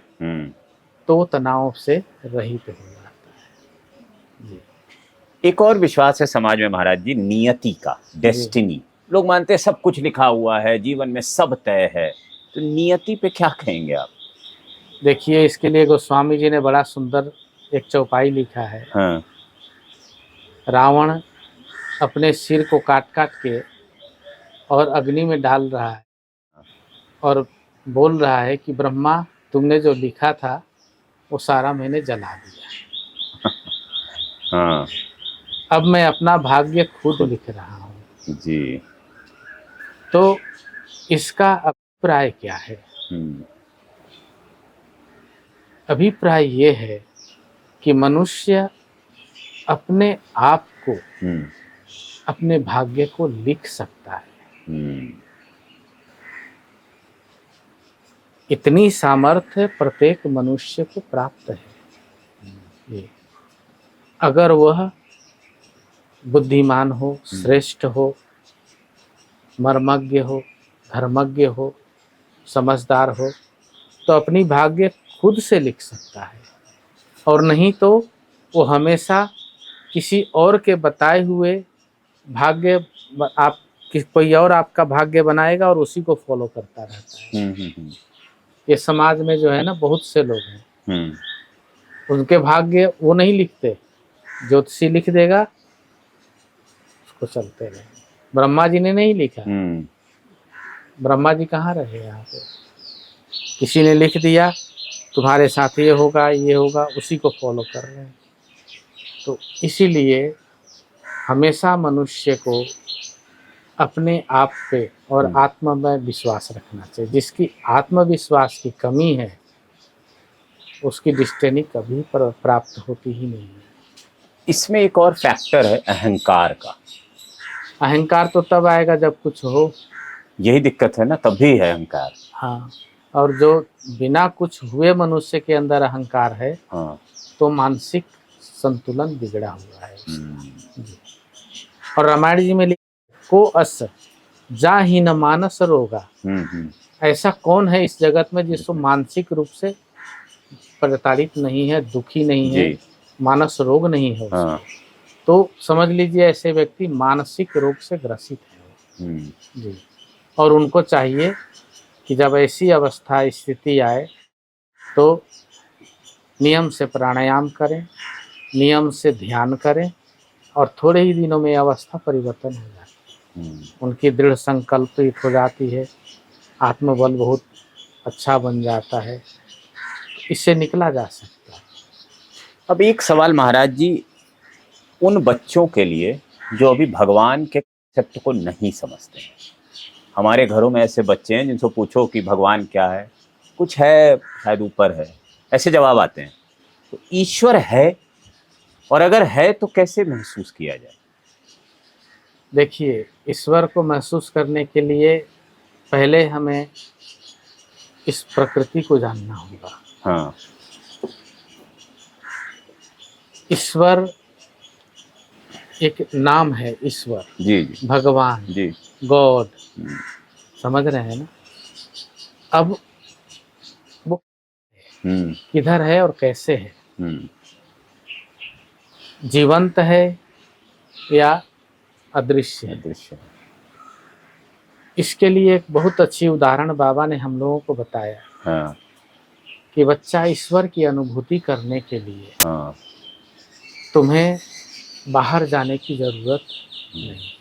तो तनाव से रहित हो जाता है जी। एक और विश्वास है समाज में महाराज जी, नियति का, डेस्टिनी। लोग मानते हैं सब कुछ लिखा हुआ है, जीवन में सब तय है, तो नियति पे क्या कहेंगे आप? देखिए, इसके लिए गोस्वामी जी ने बड़ा सुंदर एक चौपाई लिखा है। हाँ। रावण अपने सिर को काट काट के और अग्नि में डाल रहा है और बोल रहा है कि ब्रह्मा, तुमने जो लिखा था वो सारा मैंने जला दिया। हाँ। अब मैं अपना भाग्य खुद लिख रहा हूँ जी। तो इसका अभिप्राय क्या है? अभिप्राय ये है कि मनुष्य अपने आप को, अपने भाग्य को लिख सकता है। इतनी सामर्थ्य प्रत्येक मनुष्य को प्राप्त है। अगर वह बुद्धिमान हो, श्रेष्ठ हो, मर्मज्ञ हो, धर्मज्ञ हो, समझदार हो, तो अपनी भाग्य खुद से लिख सकता है। और नहीं तो वो हमेशा किसी और के बताए हुए भाग्य, आप कोई और आपका भाग्य बनाएगा और उसी को फॉलो करता रहता है। ये समाज में जो है ना, बहुत से लोग हैं, उनके भाग्य वो नहीं लिखते, ज्योतिषी लिख देगा, उसको चलते रहे। ब्रह्मा जी ने नहीं लिखा। ब्रह्मा जी कहाँ रहे यहाँ पे? किसी ने लिख दिया, तुम्हारे साथ ये होगा, ये होगा, उसी को फॉलो कर रहे हैं। तो इसीलिए हमेशा मनुष्य को अपने आप पे और आत्मा में विश्वास रखना चाहिए। जिसकी आत्मविश्वास की कमी है, उसकी डेस्टिनी कभी प्राप्त होती ही नहीं है। इसमें एक और फैक्टर है अहंकार का। अहंकार तो तब आएगा जब कुछ हो, यही दिक्कत है ना, तभी है अहंकार। हाँ, और जो बिना कुछ हुए मनुष्य के अंदर अहंकार है, हाँ, तो मानसिक संतुलन बिगड़ा हुआ है उसका। और रामायण जी में को अस जा ही न मानस रोगा। हम्म। ऐसा कौन है इस जगत में जिसको मानसिक रूप से प्रताड़ित नहीं है, दुखी नहीं है, जी। मानस रोग नहीं है उसको। हाँ। तो समझ लीजिए ऐसे व्यक्ति मानसिक रोग से ग्रसित है। जी। और उनको चाहिए कि जब ऐसी अवस्था स्थिति आए तो नियम से प्राणायाम करें, नियम से ध्यान करें, और थोड़े ही दिनों में अवस्था परिवर्तन हो जाती है। उनकी दृढ़ संकल्पित हो जाती है, आत्मबल बहुत अच्छा बन जाता है, इससे निकला जा सकता है। अब एक सवाल महाराज जी, उन बच्चों के लिए जो अभी भगवान के सत्य को नहीं समझते हैं, हमारे घरों में ऐसे बच्चे हैं जिनसे पूछो कि भगवान क्या है, कुछ है शायद ऊपर है, ऐसे जवाब आते हैं। तो ईश्वर है, और अगर है तो कैसे महसूस किया जाए? देखिए, ईश्वर को महसूस करने के लिए पहले हमें इस प्रकृति को जानना होगा। हाँ। ईश्वर एक नाम है, ईश्वर, जी जी भगवान, जी। गॉड, समझ रहे हैं ना। अब वो किधर है और कैसे है, जीवंत है या अदृश्य है? दृश्य। इसके लिए एक बहुत अच्छी उदाहरण बाबा ने हम लोगों को बताया। हाँ। कि बच्चा, ईश्वर की अनुभूति करने के लिए हाँ। तुम्हें बाहर जाने की जरूरत नहीं,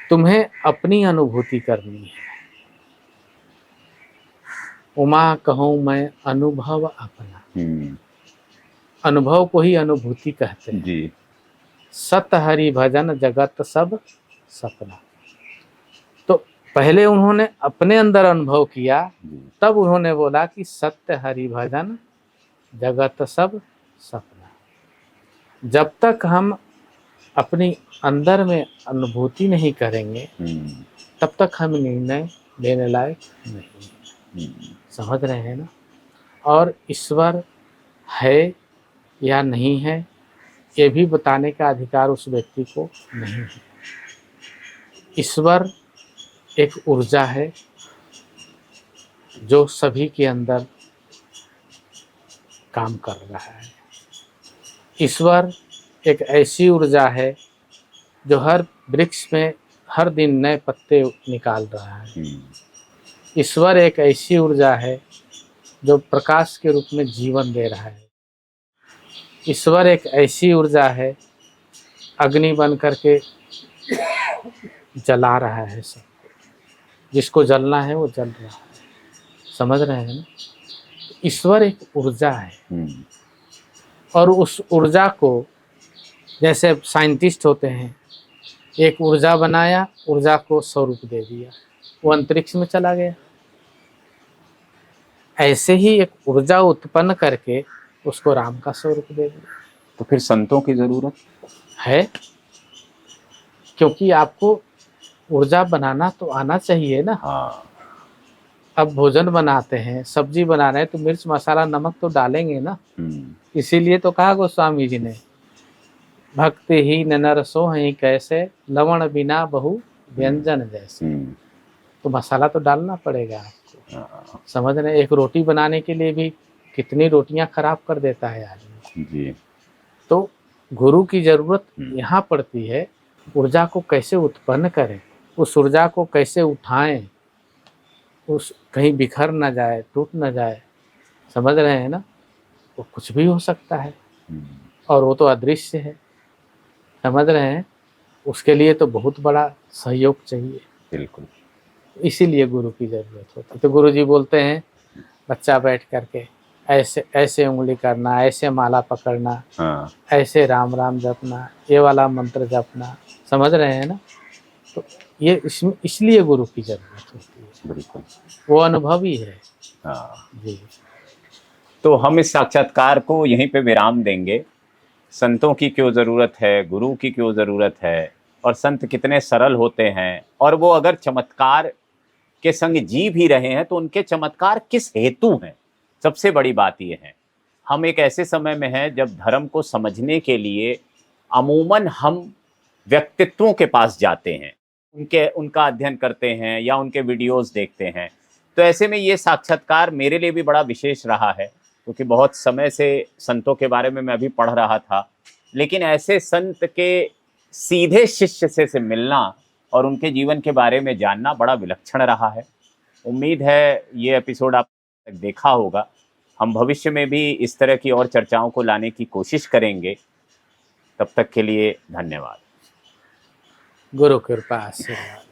तुम्हें अपनी अनुभूति करनी है। उमा कहूँ मैं अनुभव अपना, अनुभव को ही अनुभूति कहते हैं जी। सत हरि भजन जगत सब सपना। तो पहले उन्होंने अपने अंदर अनुभव किया, तब उन्होंने बोला कि सत्य हरि भजन जगत सब सपना। जब तक हम अपनी अंदर में अनुभूति नहीं करेंगे तब तक हम निर्णय लेने लायक नहीं। समझ रहे हैं ना। और ईश्वर है या नहीं है ये भी बताने का अधिकार उस व्यक्ति को नहीं है। ईश्वर एक ऊर्जा है जो सभी के अंदर काम कर रहा है। ईश्वर एक ऐसी ऊर्जा है जो हर वृक्ष में हर दिन नए पत्ते निकाल रहा है। ईश्वर एक ऐसी ऊर्जा है जो प्रकाश के रूप में जीवन दे रहा है। ईश्वर एक ऐसी ऊर्जा है अग्नि बन करके जला रहा है सब, जिसको जलना है वो जल रहा है। समझ रहे हैं ना। ईश्वर एक ऊर्जा है और उस ऊर्जा को, जैसे साइंटिस्ट होते हैं, एक ऊर्जा बनाया, ऊर्जा को स्वरूप दे दिया, वो अंतरिक्ष में चला गया। ऐसे ही एक ऊर्जा उत्पन्न करके उसको राम का स्वरूप दे दिया। तो फिर संतों की जरूरत है, क्योंकि आपको ऊर्जा बनाना तो आना चाहिए ना। हाँ। अब भोजन बनाते हैं, सब्जी बना रहे हैं, तो मिर्च मसाला नमक तो डालेंगे ना। इसीलिए तो कहा गोस्वामी जी ने, भक्ति ही नर सो ही कैसे, लवण बिना बहु व्यंजन जैसे। तो मसाला तो डालना पड़ेगा आपको। समझ रहे। एक रोटी बनाने के लिए भी कितनी रोटियां खराब कर देता है आदमी जी। तो गुरु की जरूरत यहाँ पड़ती है। ऊर्जा को कैसे उत्पन्न करें, उस ऊर्जा को कैसे उठाएं, उस कहीं बिखर ना जाए, टूट ना जाए। समझ रहे हैं ना। वो कुछ भी हो सकता है और वो तो अदृश्य है। समझ रहे हैं। उसके लिए तो बहुत बड़ा सहयोग चाहिए। बिल्कुल। इसीलिए गुरु की जरूरत होती है। तो गुरु जी बोलते हैं बच्चा बैठ करके ऐसे ऐसे उंगली करना, ऐसे माला पकड़ना, हाँ। ऐसे राम राम जपना, ये वाला मंत्र जपना। समझ रहे हैं ना। तो ये इसलिए गुरु की जरूरत होती है। बिल्कुल। वो अनुभवी है। हाँ जी। तो हम इस साक्षात्कार को यहीं पे विराम देंगे। संतों की क्यों ज़रूरत है, गुरु की क्यों ज़रूरत है, और संत कितने सरल होते हैं, और वो अगर चमत्कार के संग जी भी रहे हैं तो उनके चमत्कार किस हेतु हैं। सबसे बड़ी बात ये है, हम एक ऐसे समय में हैं जब धर्म को समझने के लिए अमूमन हम व्यक्तित्वों के पास जाते हैं, उनका अध्ययन करते हैं या उनके वीडियोस देखते हैं। तो ऐसे में ये साक्षात्कार मेरे लिए भी बड़ा विशेष रहा है, क्योंकि बहुत समय से संतों के बारे में मैं भी पढ़ रहा था, लेकिन ऐसे संत के सीधे शिष्य से मिलना और उनके जीवन के बारे में जानना बड़ा विलक्षण रहा है। उम्मीद है ये एपिसोड आप देखा होगा। हम भविष्य में भी इस तरह की और चर्चाओं को लाने की कोशिश करेंगे। तब तक के लिए धन्यवाद। गुरु कृपा आशीर्वाद।